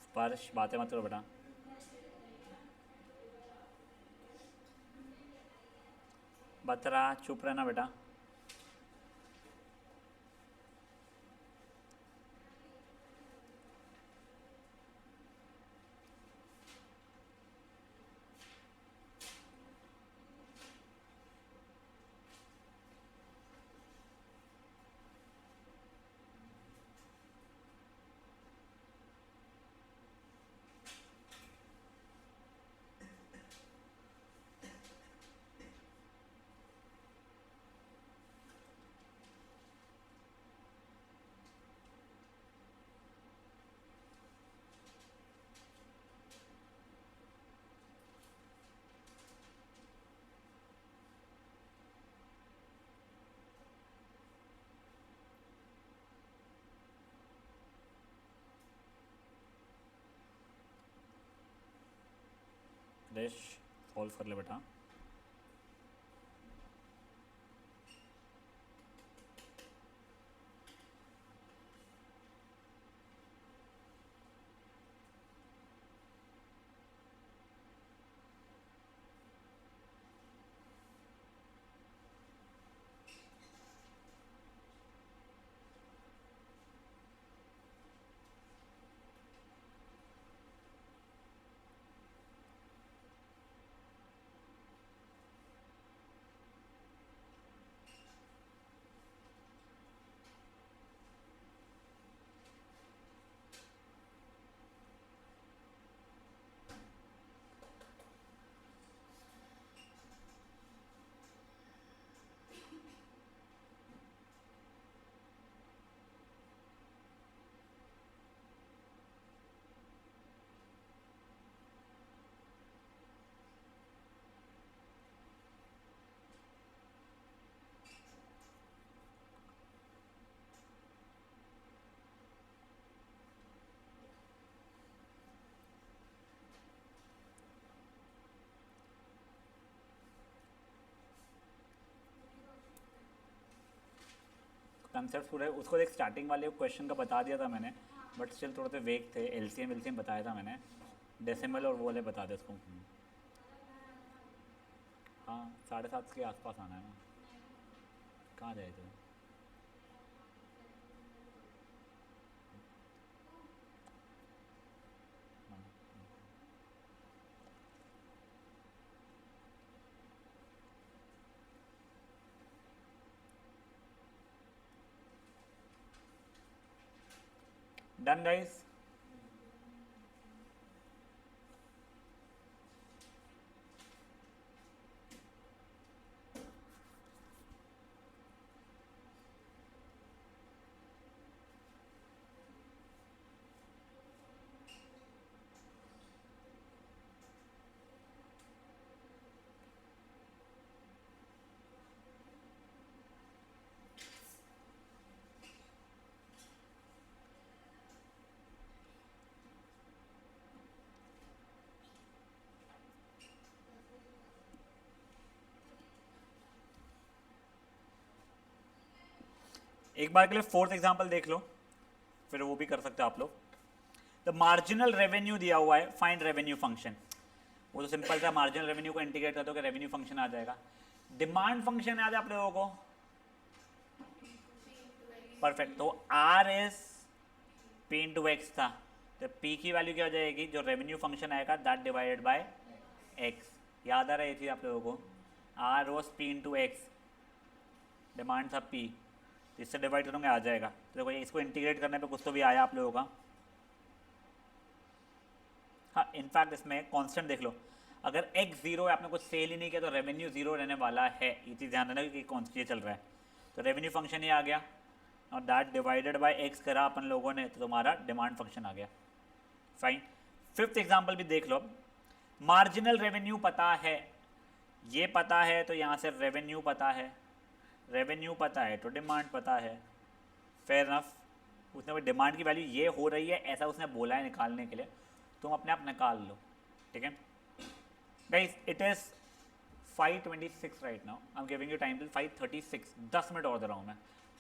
स्पर्श बातें मत करो बेटा। बतरा चुप रहना बेटा। डैश सॉल्व कर ले बेटा। कॉन्सेप्ट पूरे उसको देख, स्टार्टिंग वाले क्वेश्चन का बता दिया था मैंने, बट स्टिल थोड़े से वेग थे। एलसीएम बताया था मैंने, डेसिमल और वो वाले बता दे उसको। हाँ 7:30 के आसपास आना है ना। कहाँ जाए थे? Done guys? एक बार के लिए फोर्थ एग्जांपल देख लो, फिर वो भी कर सकते हो आप लोग। द मार्जिनल रेवेन्यू दिया हुआ है, फाइंड रेवेन्यू फंक्शन। वो तो सिंपल था, मार्जिनल रेवेन्यू को इंटीग्रेट कर दो कि रेवेन्यू फंक्शन आ जाएगा। डिमांड फंक्शन याद है आप लोगों को? परफेक्ट। तो R is P into x था, तो पी की वैल्यू क्या हो जाएगी? जो रेवेन्यू फंक्शन आएगा दैट डिवाइडेड बाय एक्स। याद आ रही थी आप लोगों को? R was P into x, demand था पी, तो इससे डिवाइड करोगे आ जाएगा। तो देखो इसको इंटीग्रेट करने पे कुछ तो भी आया आप लोगों का। हाँ इनफैक्ट इसमें कांस्टेंट देख लो, अगर x 0 है, आपने कुछ सेल ही नहीं किया, तो रेवेन्यू 0 रहने वाला है। ये चीज़ ध्यान रखना कि कौन ये चल रहा है। तो रेवेन्यू फंक्शन ही आ गया और दैट डिवाइडेड बाय x करा अपन लोगों ने, तो तुम्हारा डिमांड फंक्शन आ गया। फाइन। फिफ्थ एग्जाम्पल भी देख लो। मार्जिनल रेवेन्यू पता है, ये पता है, तो यहाँ से रेवेन्यू पता है, रेवेन्यू पता है तो डिमांड पता है। Fair enough. उसने डिमांड की वैल्यू ये हो रही है ऐसा उसने बोला है निकालने के लिए, तुम अपने आप निकाल लो। ठीक है guys, it is 5:26 right now. I am giving you time till 5:36। 10 minute और दे रहा हूँ मैं,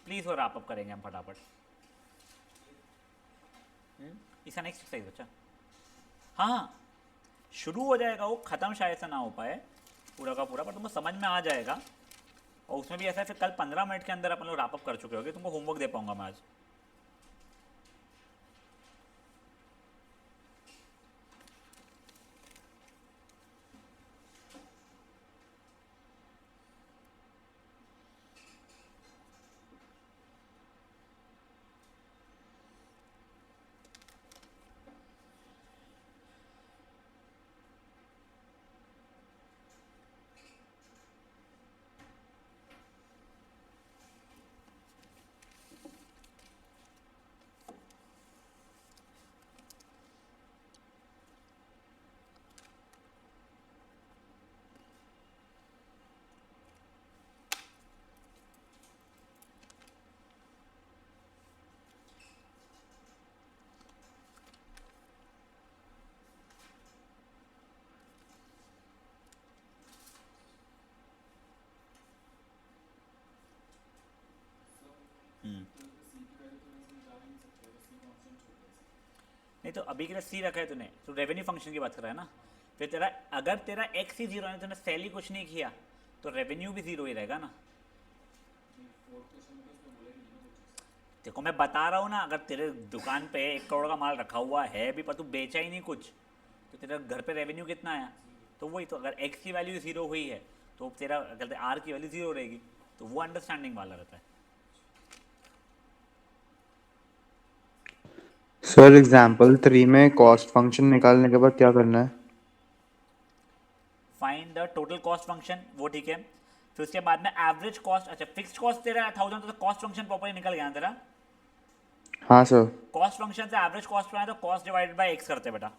प्लीज़। और रैप अप करेंगे हम फटाफट। इसका नेक्स्ट एक्सरसाइज बच्चा। हाँ शुरू हो जाएगा, वो ख़त्म शायद से ना हो पाए पूरा का पूरा, पर तुमको समझ में आ जाएगा। और उसमें भी ऐसा है, फिर कल 15 मिनट के अंदर अपन लोग रैप अप कर चुके होंगे, तुमको होमवर्क दे पाऊंगा मैं आज। नहीं तो अभी के लिए सी रखा है तूने, तो रेवेन्यू फंक्शन की बात कर रहा है ना। फिर तेरा अगर तेरा एक्स ही 0 है, तूने सेल ही कुछ नहीं किया, तो रेवेन्यू भी 0 ही रहेगा ना। देखो मैं बता रहा हूँ ना, अगर तेरे दुकान पे 1 करोड़ का माल रखा हुआ है भी पर तू बेचा ही नहीं कुछ, तो तेरा घर पे रेवेन्यू कितना आया? तो वही तो, अगर एक्स की वैल्यू 0 हुई है तो तेरा अगर आर की वैल्यू 0 रहेगी, तो वो अंडरस्टैंडिंग वाला रहता है। सर एग्जाम्पल 3 में कॉस्ट फंक्शन निकालने के बाद क्या करना है? Find the total cost function, वो ठीक है। फिर उसके बाद में एवरेज कॉस्ट, अच्छा फिक्स्ड कॉस्ट तेरा 1000, तो कॉस्ट फंक्शन प्रॉपर्ली निकल गया ना तेरा। हाँ सर। कॉस्ट फंक्शन से एवरेज कॉस्ट पे आए तो कॉस्ट डिवाइडेड बाय एक्स करते बेटा।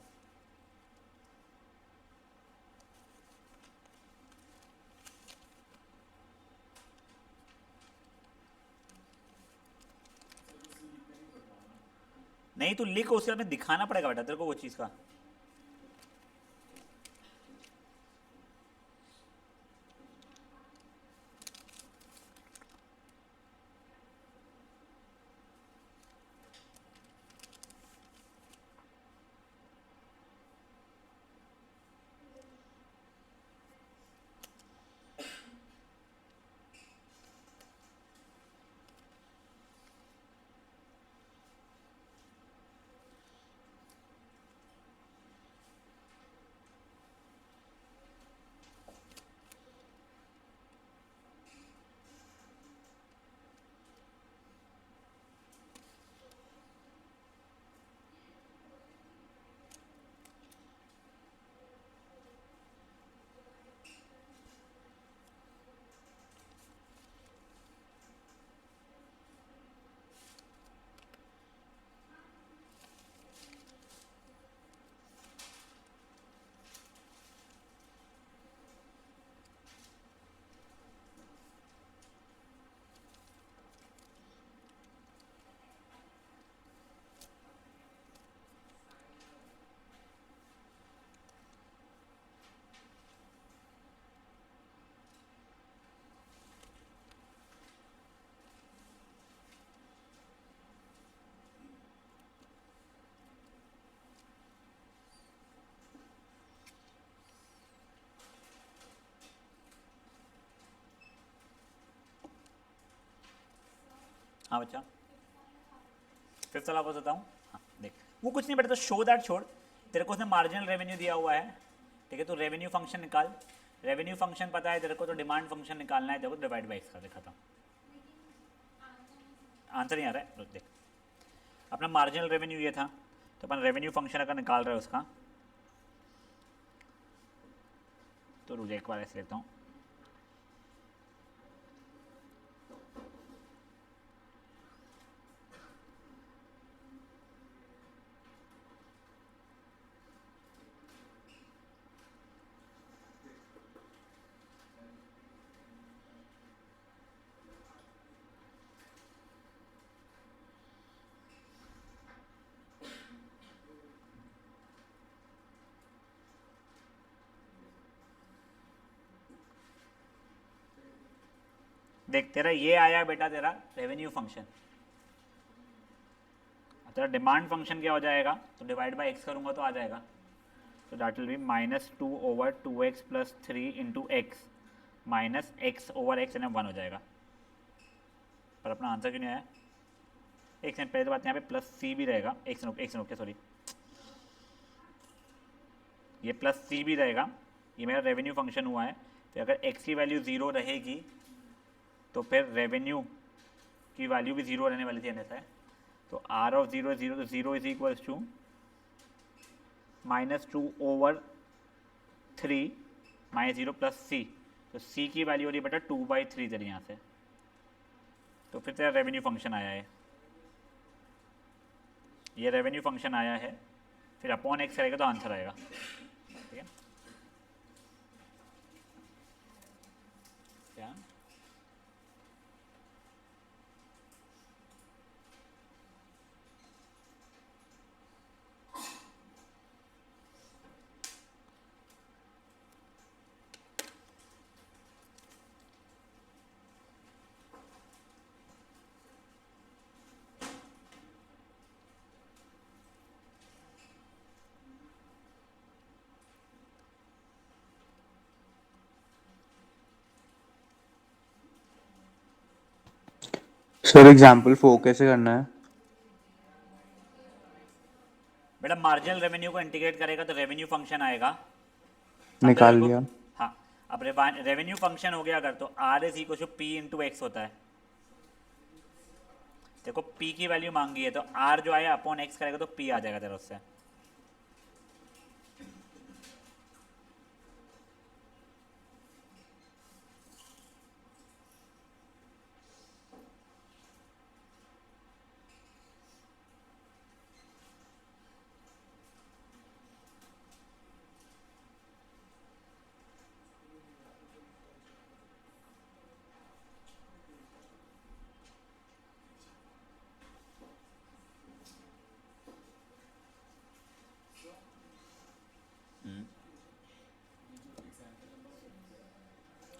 नहीं तो लिख, उसके बाद में दिखाना पड़ेगा बेटा तेरे को वो चीज़ का। हाँ बच्चा, फिफ्थ वाला वापस बताऊँ? हाँ देख, वो कुछ नहीं बेटा, तो शो दैट छोड़, तेरे को उसने मार्जिनल रेवेन्यू दिया हुआ है, ठीक है, तो रेवेन्यू फंक्शन निकाल, रेवेन्यू फंक्शन पता है तेरे को, तो डिमांड फंक्शन निकालना है तेरे को, डिवाइड बाई एक्स का देखा था। आंसर नहीं आ रहा है, रुक देख, अपना मार्जिनल रेवेन्यू ये था, तो अपन रेवेन्यू फंक्शन अगर निकाल रहे हैं उसका, तो रुक एक बार ऐसे लेता हूँ, देख तेरा ये आया बेटा तेरा रेवेन्यू फंक्शन, तेरा डिमांड फंक्शन क्या हो जाएगा, तो डिवाइड बाई एक्स करूँगा तो आ जाएगा, तो that will be -2/2x + 3 × x minus x over x यानी 1 हो जाएगा। पर अपना आंसर क्यों नहीं आया? एक सेकंड, पहले तो बात यहाँ पे प्लस सी भी रहेगा, एक सेकंड के सॉरी, ये प्लस सी भी रहेगा, ये मेरा रेवेन्यू फंक्शन हुआ है, तो अगर एक्स की वैल्यू 0 रहेगी तो फिर रेवेन्यू की वैल्यू भी 0 रहने वाली थी, ऐसा है, तो r ऑफ 0 0, तो 0 इज इक्वल्स टू -2/3 -0 + c, तो c की वैल्यू हो रही है बेटा 2/3 तेरे यहाँ से, तो फिर तेरा रेवेन्यू फंक्शन आया है, ये रेवेन्यू फंक्शन आया है, फिर अपॉन एक्स करेगा तो आंसर आएगा, ठीक है क्या? सर एग्जाम्पल 4 कैसे करना है? बेटा मार्जिनल रेवेन्यू को इंटीग्रेट करेगा तो रेवेन्यू फंक्शन आएगा, निकाल लिया। हाँ, अब रेवेन्यू फंक्शन हो गया अगर, तो r is equal to p × x होता है, देखो p की वैल्यू मांगी है, तो r जो आया अपॉन x करेगा तो p आ जाएगा तेरा उससे,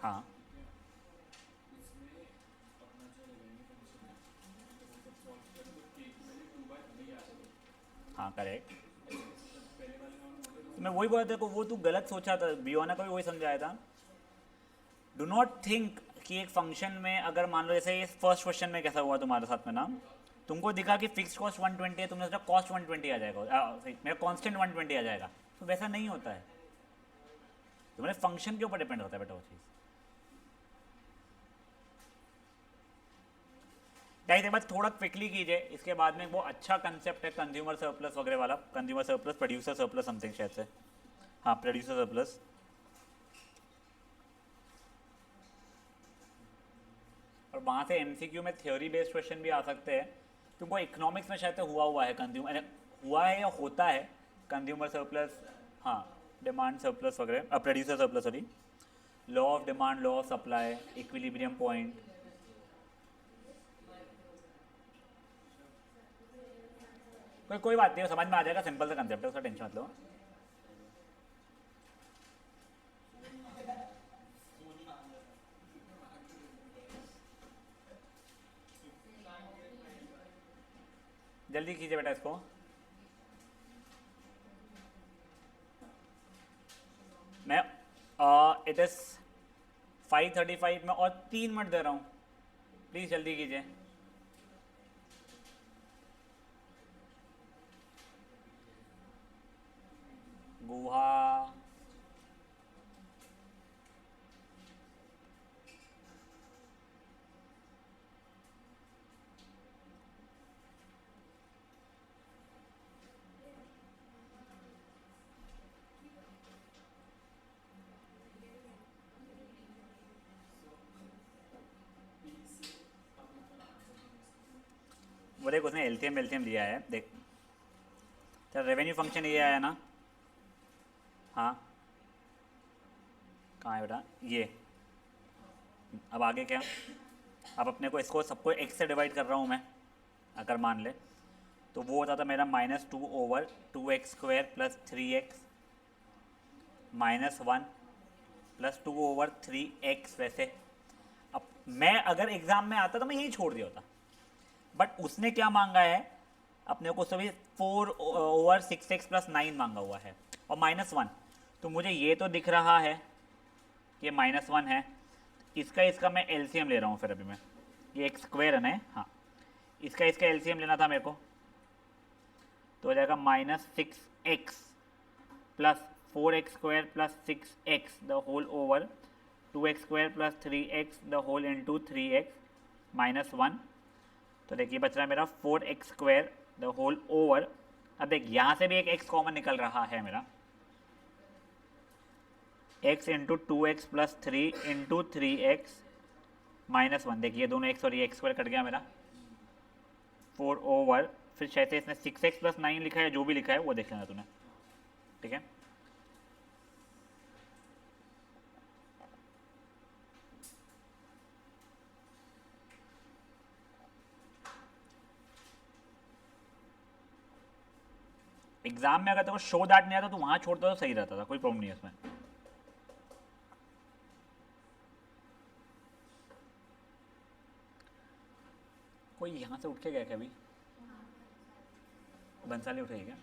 हाँ हाँ करेक्ट, मैं वही बोला तेरे को, वो तू गलत सोचा था, बियोना को भी वही समझाया था, डू नॉट थिंक कि एक फंक्शन में अगर मान लो जैसे ये फर्स्ट क्वेश्चन में कैसा हुआ तुम्हारे साथ में ना, तुमको दिखा कि फिक्स कॉस्ट 120 है, तुमने सोचा कॉस्ट 120 आ जाएगा, मेरा कांस्टेंट 120 आ जाएगा, तो वैसा नहीं होता है, तुम्हारे फंक्शन के ऊपर डिपेंड होता है बेटा वो चीज़। गाइस एक बार थोड़ा क्विकली कीजिए, इसके बाद में वो अच्छा कंसेप्ट है कंज्यूमर सरप्लस वगैरह वाला, consumer surplus, producer surplus something शायद से, हाँ प्रोड्यूसर सरप्लस, और वहाँ से एमसीक्यू में थ्योरी बेस्ड क्वेश्चन भी आ सकते हैं, तुमको इकोनॉमिक्स में शायद से हुआ है कंज्यूमर, हुआ है या होता है कंज्यूमर सरप्लस, हाँ डिमांड सरप्लस वगैरह, producer surplus sorry, law of demand, law of supply, equilibrium point, कोई बात नहीं, समझ में आ जाएगा, सिंपल सा कंसेप्ट है, उसका टेंशन मत लो। जल्दी कीजिए बेटा इसको, मैं इट इज 5:35 में और 3 मिनट दे रहा हूँ, प्लीज़ जल्दी कीजिए। गुहा, वो देख उसने एलसीएम एलसीएम दिया है, देख तेरा रेवेन्यू फंक्शन ये आया ना, हाँ कहाँ है बेटा, ये अब आगे क्या, अब अपने को इसको सबको एक्स से डिवाइड कर रहा हूँ मैं, अगर मान ले तो वो होता था मेरा -2/2x² + 3x -1 + 2/3x। वैसे अब मैं अगर एग्ज़ाम में आता तो मैं यही छोड़ दिया होता, बट उसने क्या मांगा है अपने को, सभी 4/6x + 9 मांगा हुआ है और -1, तो मुझे ये तो दिख रहा है कि -1 है, इसका मैं एलसीएम ले रहा हूँ फिर अभी मैं, ये x² है ना, हाँ इसका एलसीएम लेना था मेरे को, तो हो जाएगा -6x + 4x² + 6x the whole over 2x² + 3x the whole into 3x -1, तो देखिए बच रहा है मेरा 4x² द होल ओवर। अब देख यहाँ से भी एक x कॉमन निकल रहा है मेरा, x into 2x + 3 into 3x -1, देखिए दोनों x और ये x² कट गया मेरा, 4 ओवर, फिर शायद से इसने 6x + 9 लिखा है, जो भी लिखा है वो देख लेना तूने, ठीक है। एग्जाम में अगर तेरे को शो दैट नहीं आता तो वहां छोड़ता तो सही रहता था, कोई प्रॉब्लम नहीं है उसमें। कोई यहाँ से उठ के गया क्या अभी? बंसाली उठेगी क्या?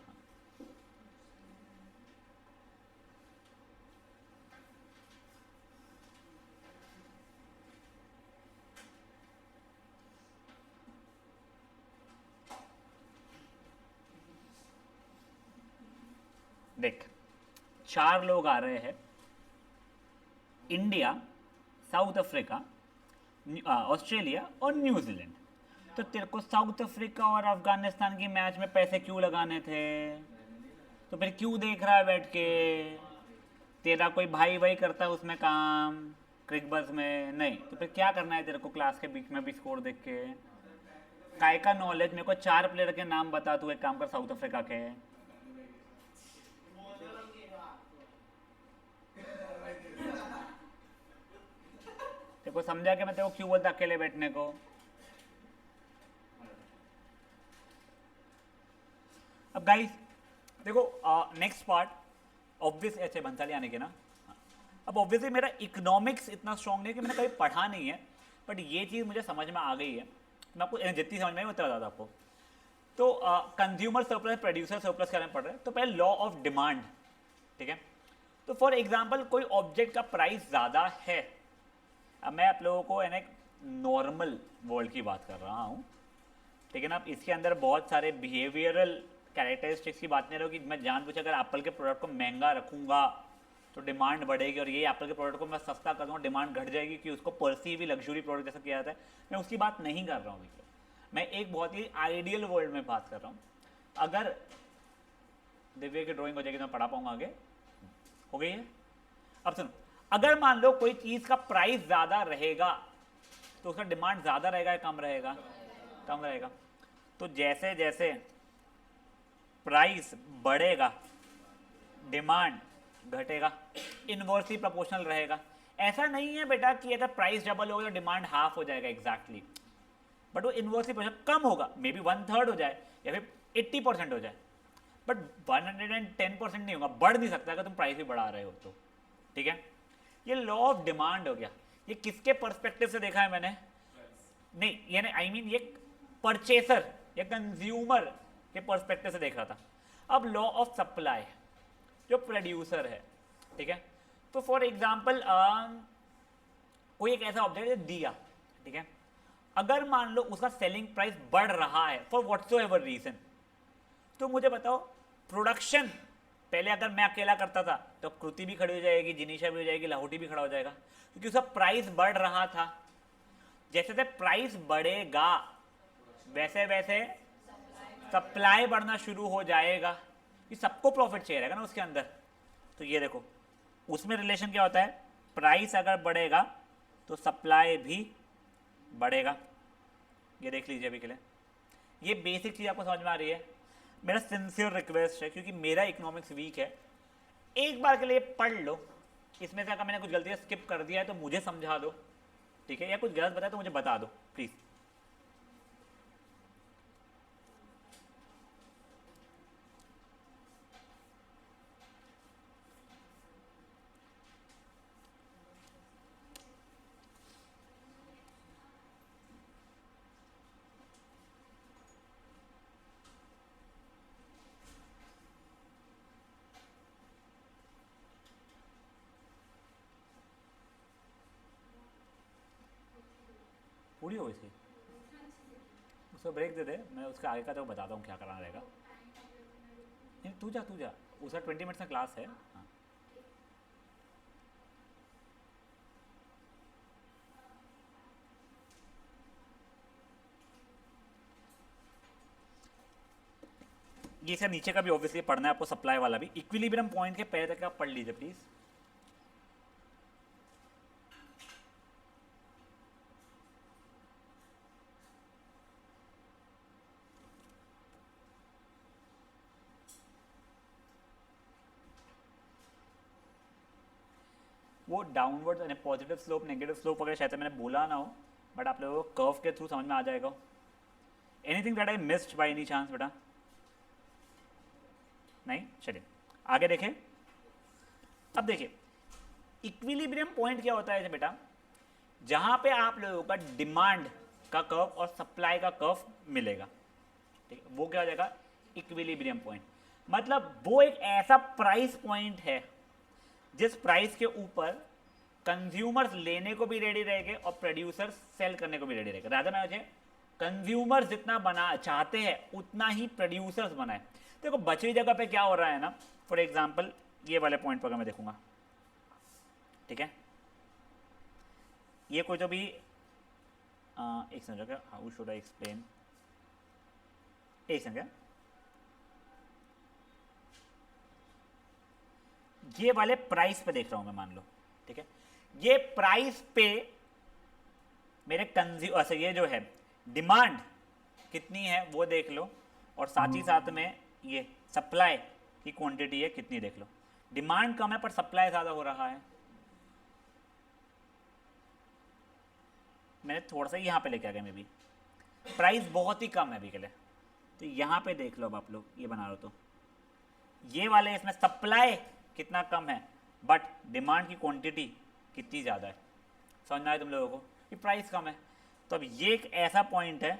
देख 4 लोग आ रहे हैं, इंडिया, साउथ अफ्रीका, ऑस्ट्रेलिया और न्यूजीलैंड। तो तेरे को साउथ अफ्रीका और अफगानिस्तान की मैच में पैसे क्यों लगाने थे? तो फिर क्यों देख रहा है बैठ के? तेरा कोई भाई भाई करता है उसमें काम, क्रिकबज में नहीं, तो फिर क्या करना है तेरे को क्लास के बीच में भी स्कोर देख के? काय का नॉलेज? मेरे को 4 प्लेयर के नाम बता, तू एक काम कर साउथ अफ्रीका के। तेरे को समझा कि मैं तेरे को क्यों बोलता अकेले बैठने को? अब गाइस देखो नेक्स्ट पार्ट ऑब्वियस, ऐसे बंसाली आने के ना, अब ऑब्वियसली मेरा इकोनॉमिक्स इतना स्ट्रांग नहीं है कि मैंने कभी पढ़ा नहीं है, बट ये चीज़ मुझे समझ में आ गई है, मैं आपको जितनी समझ में आई उतना बता आपको। तो कंज्यूमर सरप्लस प्रोड्यूसर सरप्लस के बारे में पढ़ रहे हैं, तो पहले लॉ ऑफ डिमांड, ठीक है। तो फॉर एग्जाम्पल कोई ऑब्जेक्ट का प्राइस ज़्यादा है, अब मैं आप लोगों को एक नॉर्मल वर्ल्ड की बात कर रहा हूँ, ठीक है ना। अब इसके अंदर बहुत सारे बिहेवियरल कैरेक्टरिस्टिक्स की बात नहीं रही कि मैं जानबूझ अगर एप्पल के प्रोडक्ट को महंगा रखूँगा तो डिमांड बढ़ेगी, और ये एप्पल के प्रोडक्ट को मैं सस्ता कर दूँगा डिमांड घट जाएगी, कि उसको परसीव ही लग्जरी प्रोडक्ट जैसा किया जाता है। मैं उसकी बात नहीं कर रहा हूँ, मैं एक बहुत ही आइडियल वर्ल्ड में बात कर रहा हूँ। अगर दिव्य की ड्राइंग हो जाएगी तो मैं पढ़ा पाऊँगा आगे, हो गई है। अब सुनो, अगर मान लो कोई चीज़ का प्राइस ज़्यादा रहेगा तो उसका डिमांड ज़्यादा रहेगा या कम रहेगा? कम रहेगा। तो जैसे जैसे प्राइस बढ़ेगा डिमांड घटेगा, इनवर्सली प्रोपोर्शनल रहेगा। ऐसा नहीं है बेटा कि अगर प्राइस डबल होगा तो डिमांड हाफ हो जाएगा एग्जैक्टली, बट वो इनवर्सली प्रोपोर्शनल कम होगा, मे बी 1/3 हो जाए या फिर 80% हो जाए, बट 110% नहीं होगा, बढ़ नहीं सकता अगर तुम प्राइस भी बढ़ा रहे हो तो, ठीक है। ये लॉ ऑफ डिमांड हो गया। ये किसके पर्सपेक्टिव से देखा है मैंने? नहीं, यानी आई मीन ये परचेसर या कंज्यूमर के पर्सपेक्टिव से देख रहा था। अब लॉ ऑफ सप्लाई, जो प्रोड्यूसर है, ठीक है। तो फॉर एग्जांपल कोई एक ऐसा ऑब्जेक्ट है दिया, ठीक है, अगर मान लो उसका सेलिंग प्राइस बढ़ रहा है फॉर व्हाटसोएवर रीजन, तो मुझे बताओ प्रोडक्शन पहले अगर मैं अकेला करता था तो कृति भी खड़ी हो जाएगी, जिनीशा भी हो जाएगी, लाहौटी भी खड़ा हो जाएगा, क्योंकि उसका प्राइस बढ़ रहा था। जैसे जैसे प्राइस बढ़ेगा वैसे वैसे सप्लाई बढ़ना शुरू हो जाएगा, कि सबको प्रॉफिट चाहिए रहेगा ना उसके अंदर। तो ये देखो उसमें रिलेशन क्या होता है, प्राइस अगर बढ़ेगा तो सप्लाई भी बढ़ेगा। ये देख लीजिए अभी के लिए, ये बेसिक चीज़ आपको समझ में आ रही है। मेरा सिंसियर रिक्वेस्ट है, क्योंकि मेरा इकोनॉमिक्स वीक है, एक बार के लिए पढ़ लो। इसमें से अगर मैंने कुछ गलतियाँ स्किप कर दिया है तो मुझे समझा दो, ठीक है, या कुछ गलत बताया तो मुझे बता दो प्लीज़। पूरी हो गई थी, उसको ब्रेक दे दे, मैं उसके आगे का तो बताता हूँ क्या कराना रहेगा। नहीं तू जा उसका 20 मिनट्स का क्लास है। हाँ ये सर नीचे का भी ऑब्वियसली पढ़ना है आपको, सप्लाई वाला भी। इक्विलिब्रियम पॉइंट के पहले तक आप पढ़ लीजिए प्लीज़। वो डाउनवर्ड यानी पॉजिटिव स्लोप नेगेटिव स्लोप वगैरह शायद मैंने बोला ना हो, बट आप लोगों को कर्व के थ्रू समझ में आ जाएगा। Anything that I missed by any chance बेटा? नहीं, चलिए आगे देखें। अब देखिए इक्विलिब्रियम पॉइंट क्या होता है बेटा, जहां पे आप लोगों का डिमांड का कर्व और सप्लाई का कर्व मिलेगा, ठीक है, वो क्या हो जाएगा इक्विलिब्रियम पॉइंट। मतलब वो एक ऐसा प्राइस पॉइंट है जिस प्राइस के ऊपर कंज्यूमर्स लेने को भी रेडी रहेंगे और प्रोड्यूसर्स सेल करने को भी रेडी रहेंगे। राधा मैं मुझे कंज्यूमर्स जितना बना चाहते हैं उतना ही प्रोड्यूसर्स बनाए। देखो बची हुई जगह पे क्या हो रहा है ना, फॉर एग्जांपल ये वाले पॉइंट पर मैं देखूंगा, ठीक है, ये कोई तो भी एक second, how should I explain, एक सेकंड, ये वाले प्राइस पे देख रहा हूं मैं, मान लो, ठीक है, ये प्राइस पे मेरे कंज्यूमर अच्छा ये जो है डिमांड कितनी है वो देख लो, और साथ ही साथ में ये सप्लाई की क्वांटिटी है कितनी देख लो। डिमांड कम है पर सप्लाई ज़्यादा हो रहा है। मैंने थोड़ा सा यहाँ पे लेके आ गया, मे भी प्राइस बहुत ही कम है अभी के लिए, तो यहाँ पे देख लो। अब आप लोग ये बना लो तो ये वाले इसमें सप्लाई कितना कम है बट डिमांड की क्वांटिटी कितनी ज़्यादा है। समझ में आया तुम लोगों को कि प्राइस कम है। तो अब ये एक ऐसा पॉइंट है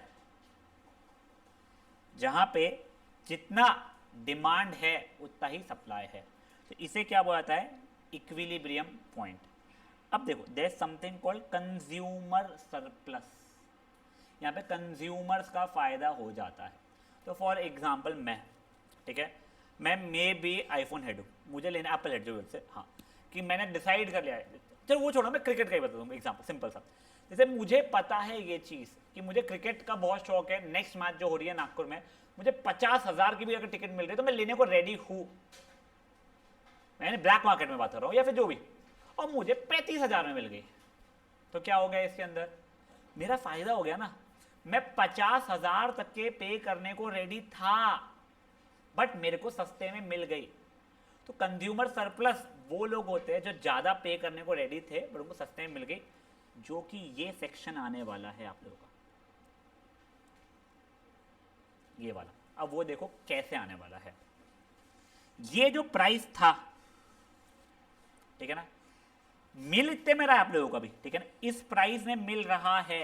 जहाँ पे जितना डिमांड है उतना ही सप्लाई है, तो इसे क्या बोला जाता है इक्विलिब्रियम पॉइंट। अब देखो there is something called consumer surplus, यहाँ पे कंज्यूमर्स का फ़ायदा हो जाता है। तो फॉर एग्जांपल मैं, ठीक है, मैं मे बी आईफोन हेड हूँ, मुझे लेना एप्पल हेड जो से, हाँ, कि मैंने डिसाइड कर लिया है, चलो वो छोड़ो, मैं क्रिकेट का ही बता दूँ एग्जाम्पल सिंपल सा। जैसे मुझे पता है ये चीज़ कि मुझे क्रिकेट का बहुत शौक है, नेक्स्ट मैच जो हो रही है नागपुर में, मुझे 50,000 की भी अगर टिकट मिल रही है तो मैं लेने को रेडी हूँ, मैंने ब्लैक मार्केट में बात कर रहा हूँ या फिर जो भी, और मुझे 35,000 में मिल गई, तो क्या हो गया इसके अंदर मेरा फ़ायदा हो गया ना। मैं 50,000 तक के पे करने को रेडी था बट मेरे को सस्ते में मिल गई। तो कंज्यूमर सरप्लस वो लोग होते हैं जो ज़्यादा पे करने को रेडी थे बट उनको सस्ते में मिल गई, जो कि ये सेक्शन आने वाला है आप लोगों का, ये वाला। अब वो देखो कैसे आने वाला है। ये जो प्राइस था, ठीक है ना, मिल इतने में रहा है आप लोगों का भी, ठीक है ना, इस प्राइस में मिल रहा है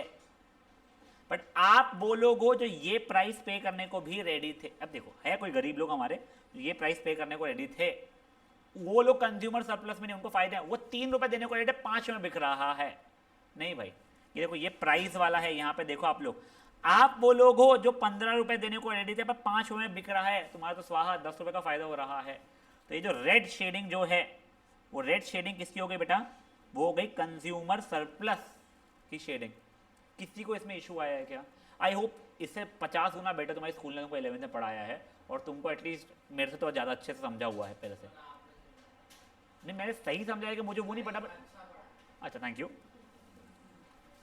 बट आप वो लोग हो जो ये प्राइस पे करने को भी रेडी थे। अब देखो है कोई गरीब लोग हमारे जो ये प्राइस पे करने को रेडी थे, वो लोग कंज्यूमर सरप्लस में नहीं, उनको फायदा है, वो 3 रुपए देने को रेडी है, 5 में बिक रहा है। नहीं भाई, ये देखो ये प्राइस वाला है, यहाँ पे देखो आप लोग, आप वो लोग हो जो 15 रुपए देने को रेडी थे पर 5 में बिक रहा है, तुम्हारा तो स्वाहा 10 रुपए का फायदा हो रहा है। तो ये जो रेड शेडिंग जो है वो रेड शेडिंग किसकी हो गई बेटा, वो हो गई कंज्यूमर सरप्लस की शेडिंग। किसी को इसमें इशू आया है क्या? आई होप इससे 50 गुना बेटर तुम्हारे स्कूल ने तुमको 11th में पढ़ाया है और तुमको एटलीस्ट मेरे से तो ज़्यादा अच्छे से समझा हुआ है पहले से। नहीं मैंने सही समझा है कि मुझे वो नहीं पता अच्छा थैंक यू।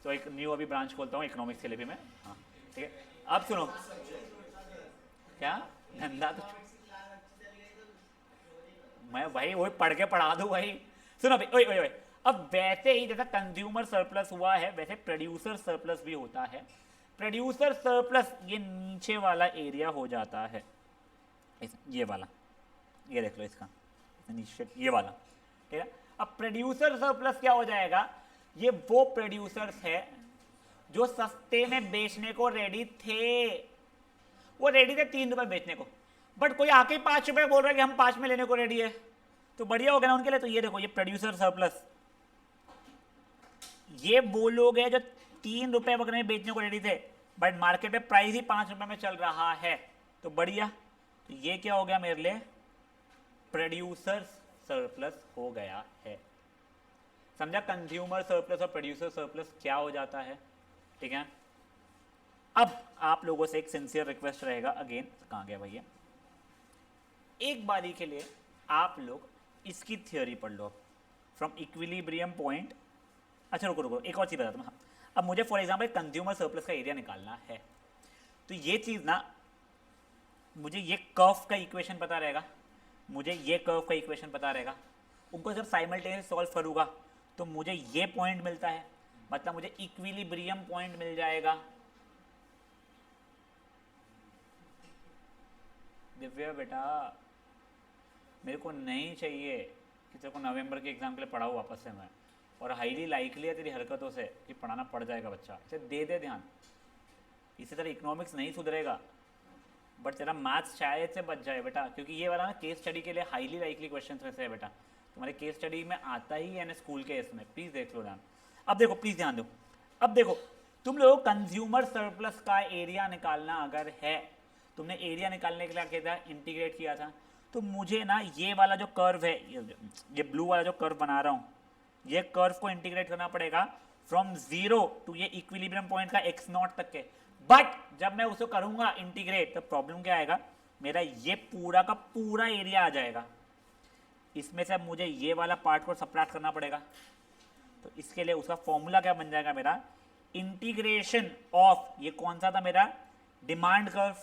तो एक न्यू अभी ब्रांच खोलता हूँ इकोनॉमिक्स के लिए भी मैं। हाँ ठीक है अब सुनो क्या धंधा तो मैं भाई वही पढ़ के पढ़ा दूँ भाई। सुनो भाई ओए ओए ओए अब वैसे ही जैसा कंज्यूमर सरप्लस हुआ है वैसे प्रोड्यूसर सरप्लस भी होता है। प्रोड्यूसर सरप्लस ये नीचे वाला एरिया हो जाता है, ये वाला, ये देख लो इसका नीचे ये वाला, ठीक है। अब प्रोड्यूसर सरप्लस क्या हो जाएगा, ये वो प्रोड्यूसर्स है जो सस्ते में बेचने को रेडी थे, वो रेडी थे 3 रुपए बेचने को, बट कोई आके 5 रुपए बोल रहा है कि हम 5 में लेने को रेडी है, तो बढ़िया हो गया ना उनके लिए। तो ये देखो ये प्रोड्यूसर सरप्लस, ये वो लोग हैं जो 3 रुपए वगैरह में बेचने को रेडी थे बट मार्केट में प्राइस ही 5 रुपए में चल रहा है, तो बढ़िया। तो ये क्या हो गया मेरे लिए, प्रोड्यूसर सरप्लस हो गया है। समझा कंज्यूमर सरप्लस और प्रोड्यूसर सरप्लस क्या हो जाता है, ठीक है। अब आप लोगों से एक सिंसियर रिक्वेस्ट रहेगा अगेन, कहाँ गया भैया, एक बारी के लिए आप लोग इसकी थ्योरी पढ़ लो फ्रॉम इक्विलिब्रियम पॉइंट। अच्छा रुको रुको एक और चीज़ बताता हूँ। हाँ, अब मुझे फॉर एग्जाम्पल कंज्यूमर सरप्लस का एरिया निकालना है, तो ये चीज़ ना मुझे ये कर्व का इक्वेशन पता रहेगा, मुझे ये कर्व का इक्वेशन पता रहेगा, उनको जब साइमल्टेनियस सॉल्व करूँगा तो मुझे ये पॉइंट मिलता है, मतलब मुझे इक्विलिब्रियम पॉइंट मिल जाएगा। दिव्या बेटा मेरे को नहीं चाहिए कि तेरे को नवंबर के एग्जाम के लिए पढ़ाऊँ वापस से मैं, और हाईली लाइकली है तेरी हरकतों से कि पढ़ाना पड़ जाएगा बच्चा, इसे दे दे ध्यान। इसी तरह इकोनॉमिक्स नहीं सुधरेगा बट तेरा मैथ्स शायद से बच जाए बेटा, क्योंकि ये वाला ना केस स्टडी के लिए हाईली लाइकली क्वेश्चन में से है बेटा, तुम्हारे केस स्टडी में आता ही है ना स्कूल के इसमें, प्लीज़ देख लो ध्यान। अब देखो प्लीज़ ध्यान दो, अब देखो तुम लोग कंज्यूमर सरप्लस का एरिया निकालना अगर है, तुमने एरिया निकालने के लिए क्या था, इंटीग्रेट किया था, तो मुझे ना ये वाला जो कर्व है, ये ब्लू वाला जो कर्व बना रहा हूँ, ये कर्व को इंटीग्रेट करना पड़ेगा फ्रॉम 0 टू ये इक्विलिब्रियम पॉइंट का x0 तक के। बट जब मैं उसको करूंगा इंटीग्रेट तो प्रॉब्लम क्या आएगा, मेरा ये पूरा का पूरा एरिया आ जाएगा, इसमें से मुझे ये वाला पार्ट को सबट्रैक्ट करना पड़ेगा। तो इसके लिए उसका फॉर्मूला क्या बन जाएगा मेरा, इंटीग्रेशन ऑफ ये कौन सा था मेरा, demand curve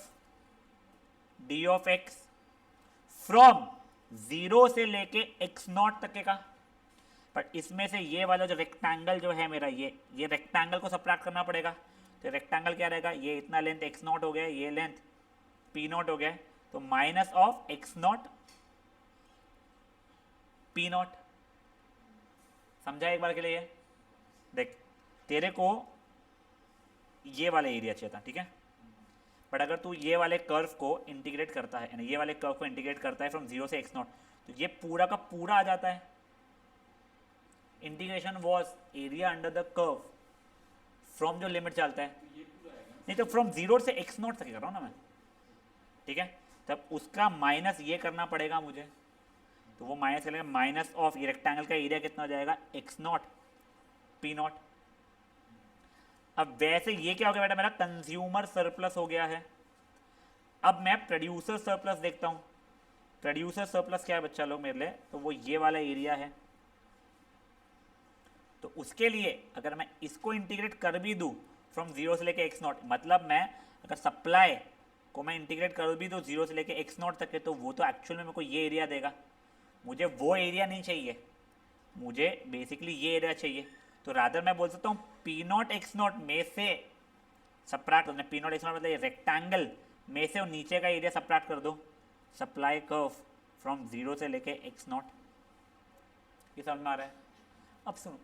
D of x from 0 से लेके x0 तक के का। पर इसमें से ये वाला जो रेक्टेंगल जो है मेरा, ये रेक्टेंगल को सबट्रैक्ट करना पड़ेगा। तो रेक्टेंगल क्या रहेगा, ये इतना लेंथ x0 हो गया, ये लेंथ p0 हो गया, तो माइनस ऑफ x0 p0। समझा एक बार के लिए, ये देख तेरे को ये वाला एरिया चाहिए था, ठीक है, बट अगर तू ये वाले कर्व को इंटीग्रेट करता है, यानी ये वाले कर्व को इंटीग्रेट करता है फ्रॉम 0 से x0, तो ये पूरा का पूरा आ जाता है। Integration was area under the curve from जो लिमिट चलता है, नहीं तो फ्रॉम 0 से x0 तक कर रहा हूँ ना मैं, ठीक है, तब उसका माइनस ये करना पड़ेगा मुझे, तो वो माइनस करेंगे, माइनस ऑफ ये रेक्टेंगल का एरिया कितना हो जाएगा, x0 p0। अब वैसे ये क्या हो गया बेटा, मेरा कंज्यूमर सरप्लस हो गया है। अब मैं प्रोड्यूसर सरप्लस देखता हूँ, प्रोड्यूसर सरप्लस क्या है बच्चा लोग मेरे लिए, तो वो ये वाला एरिया है। तो उसके लिए अगर मैं इसको इंटीग्रेट कर भी दूँ फ्रॉम 0 से लेके x0, मतलब मैं अगर सप्लाई को मैं इंटीग्रेट कर भी दूँ 0 से लेके x0 तक के, तो वो तो एक्चुअल में मेरे को ये एरिया देगा। मुझे वो एरिया नहीं चाहिए, मुझे बेसिकली ये एरिया चाहिए। तो रादर मैं बोल सकता हूँ p0 x0 में से सबट्रैक्ट करना, p0 x0 मतलब ये रेक्टेंगल में से और नीचे का एरिया सबट्रैक्ट कर दो, सप्लाई कर्व फ्रॉम 0 से लेके x0। ये समझ में आ रहा है? अब सुनो,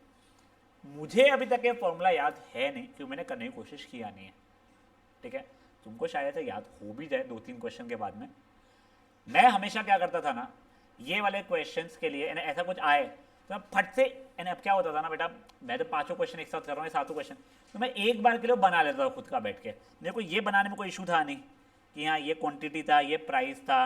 मुझे अभी तक ये फॉर्मूला याद है नहीं क्योंकि मैंने करने की कोशिश किया नहीं है, ठीक है, तुमको शायद से याद हो भी जाए 2-3 क्वेश्चन के बाद में। मैं हमेशा क्या करता था ना, ये वाले क्वेश्चंस के लिए ऐसा कुछ आए तो मैं फट से, अब क्या होता था ना बेटा, मैं तो 5 क्वेश्चन एक साथ कर रहा हूँ, 7 क्वेश्चन, तो मैं एक बार के लिए बना लेता था खुद का बैठ के। मेरे को ये बनाने में कोई इशू था नहीं कि हाँ ये क्वांटिटी था, ये प्राइस था,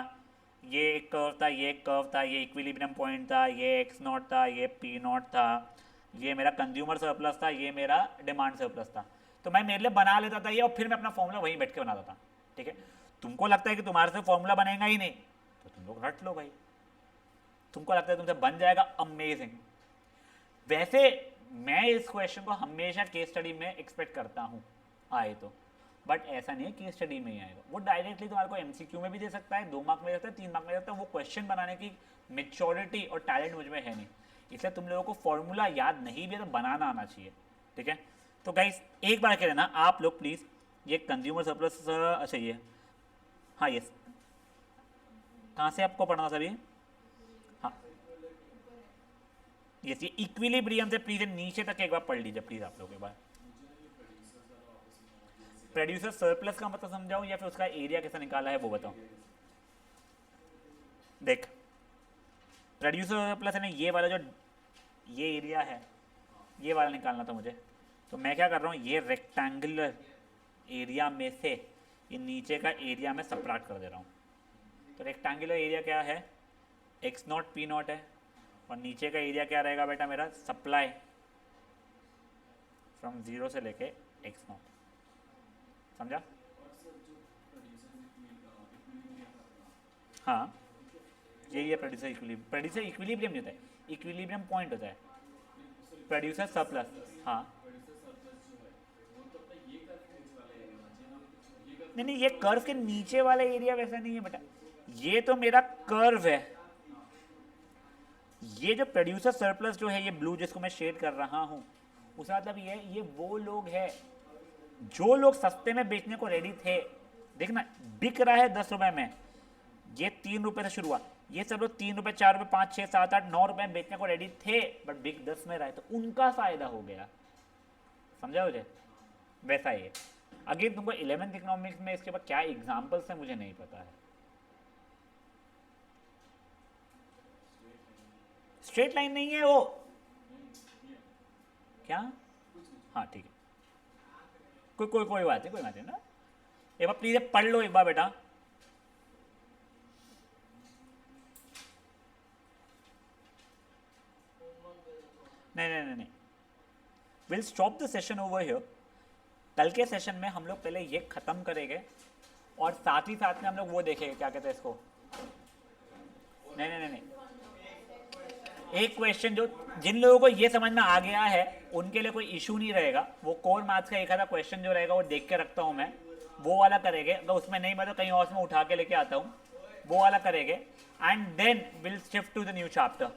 ये एक कर्व था, ये एक कर्व था, ये इक्विलिब्रियम पॉइंट था, ये एक्स नॉट था, ये पी नॉट था, ये मेरा कंज्यूमर सरप्लस था, ये मेरा डिमांड सरप्लस था। तो मैं मेरे लिए बना लेता था ये, और फिर मैं अपना फॉर्मूला वहीं बैठ के बनाता था। ठीक है, तुमको लगता है कि तुम्हारे से फॉर्मूला बनेगा ही नहीं, तो तुम लोग रट लो भाई। तुमको लगता है तुमसे बन जाएगा, अमेजिंग। वैसे मैं इस क्वेश्चन को हमेशा केस स्टडी में एक्सपेक्ट करता हूँ आए तो, बट ऐसा नहीं है केस स्टडी में ही आएगा। वो डायरेक्टली तुम्हारे को एमसीक्यू में भी दे सकता है, 2 मार्क में दे सकता है, 3 मार्क में दे सकता है। वो क्वेश्चन बनाने की मेच्योरिटी और टैलेंट मुझ में है नहीं, इसलिए तुम लोगों को फॉर्मूला याद नहीं भी है तो बनाना आना चाहिए। ठीक है, तो गाइस एक बार कह देना आप लोग प्लीज़, ये कंज्यूमर सरप्लस, अच्छा ये, हाँ यस, कहाँ से आपको पढ़ना सभी? हाँ यस, ये इक्विलिब्रियम से प्लीज नीचे तक एक बार पढ़ लीजिए प्लीज आप लोग एक बार। प्रोड्यूसर सरप्लस का मतलब समझाऊं या फिर उसका एरिया कैसा निकाला है वो बताओ। देख, प्रोड्यूसर सरप्लस है ना, ये वाला जो ये एरिया है, ये वाला निकालना था मुझे। तो मैं क्या कर रहा हूँ, ये रेक्टेंगुलर एरिया में से ये नीचे का एरिया में सबट्रैक्ट कर दे रहा हूँ। तो रेक्टेंगुलर एरिया क्या है, एक्स नॉट पी नॉट है, और नीचे का एरिया क्या रहेगा बेटा मेरा, सप्लाई फ्रॉम 0 से लेके एक्स नॉट। समझा? हाँ यही है प्रोड्यूसर इक्विलिब्रियम। प्रोड्यूसर इक्विलिब्रियम नहीं होता है, इक्विलिब्रियम पॉइंट होता है प्रोड्यूसर सरप्लस। हाँ नहीं नहीं, ये कर्व के नीचे वाला एरिया वैसा नहीं है बेटा, ये तो मेरा कर्व है। ये जो प्रोड्यूसर सरप्लस जो है, ये ब्लू जिसको मैं शेड कर रहा हूँ, उसका मतलब ये वो लोग हैं जो लोग सस्ते में बेचने को रेडी थे। देखना, बिक रहा है 10 रुपए में, ये 3 रुपए से शुरू हुआ, ये सब लोग 3 रुपए 4 रुपए 5 6 7 8 9 रुपए में बेचने को रेडी थे, बट बिक 10 में रहा है, तो उनका फायदा हो गया। समझा मुझे? वैसा ही है। अगेन तुमको 11th इकोनॉमिक्स में इसके बाद क्या एग्जाम्पल्स है मुझे नहीं पता है। स्ट्रेट लाइन नहीं है वो, क्या? हाँ ठीक है, कोई बात नहीं, कोई बात नहीं ना। एक बार प्लीज पढ़ लो एक बार बेटा। नहीं, will stop the session over here. कल के सेशन में हम लोग पहले ये खत्म करेंगे, और साथ ही साथ में हम लोग वो देखेंगे, क्या कहते हैं इसको, नहीं, एक क्वेश्चन जो जिन लोगों को ये समझ में आ गया है उनके लिए कोई इशू नहीं रहेगा। वो कोर मैथ्स का एक आधा क्वेश्चन जो रहेगा वो देख के रखता हूँ मैं, वो वाला करेंगे। अगर उसमें नहीं मैं तो कहीं और से मैं उठा के लेके आता हूँ, वो वाला करेंगे, and then will shift to the new chapter.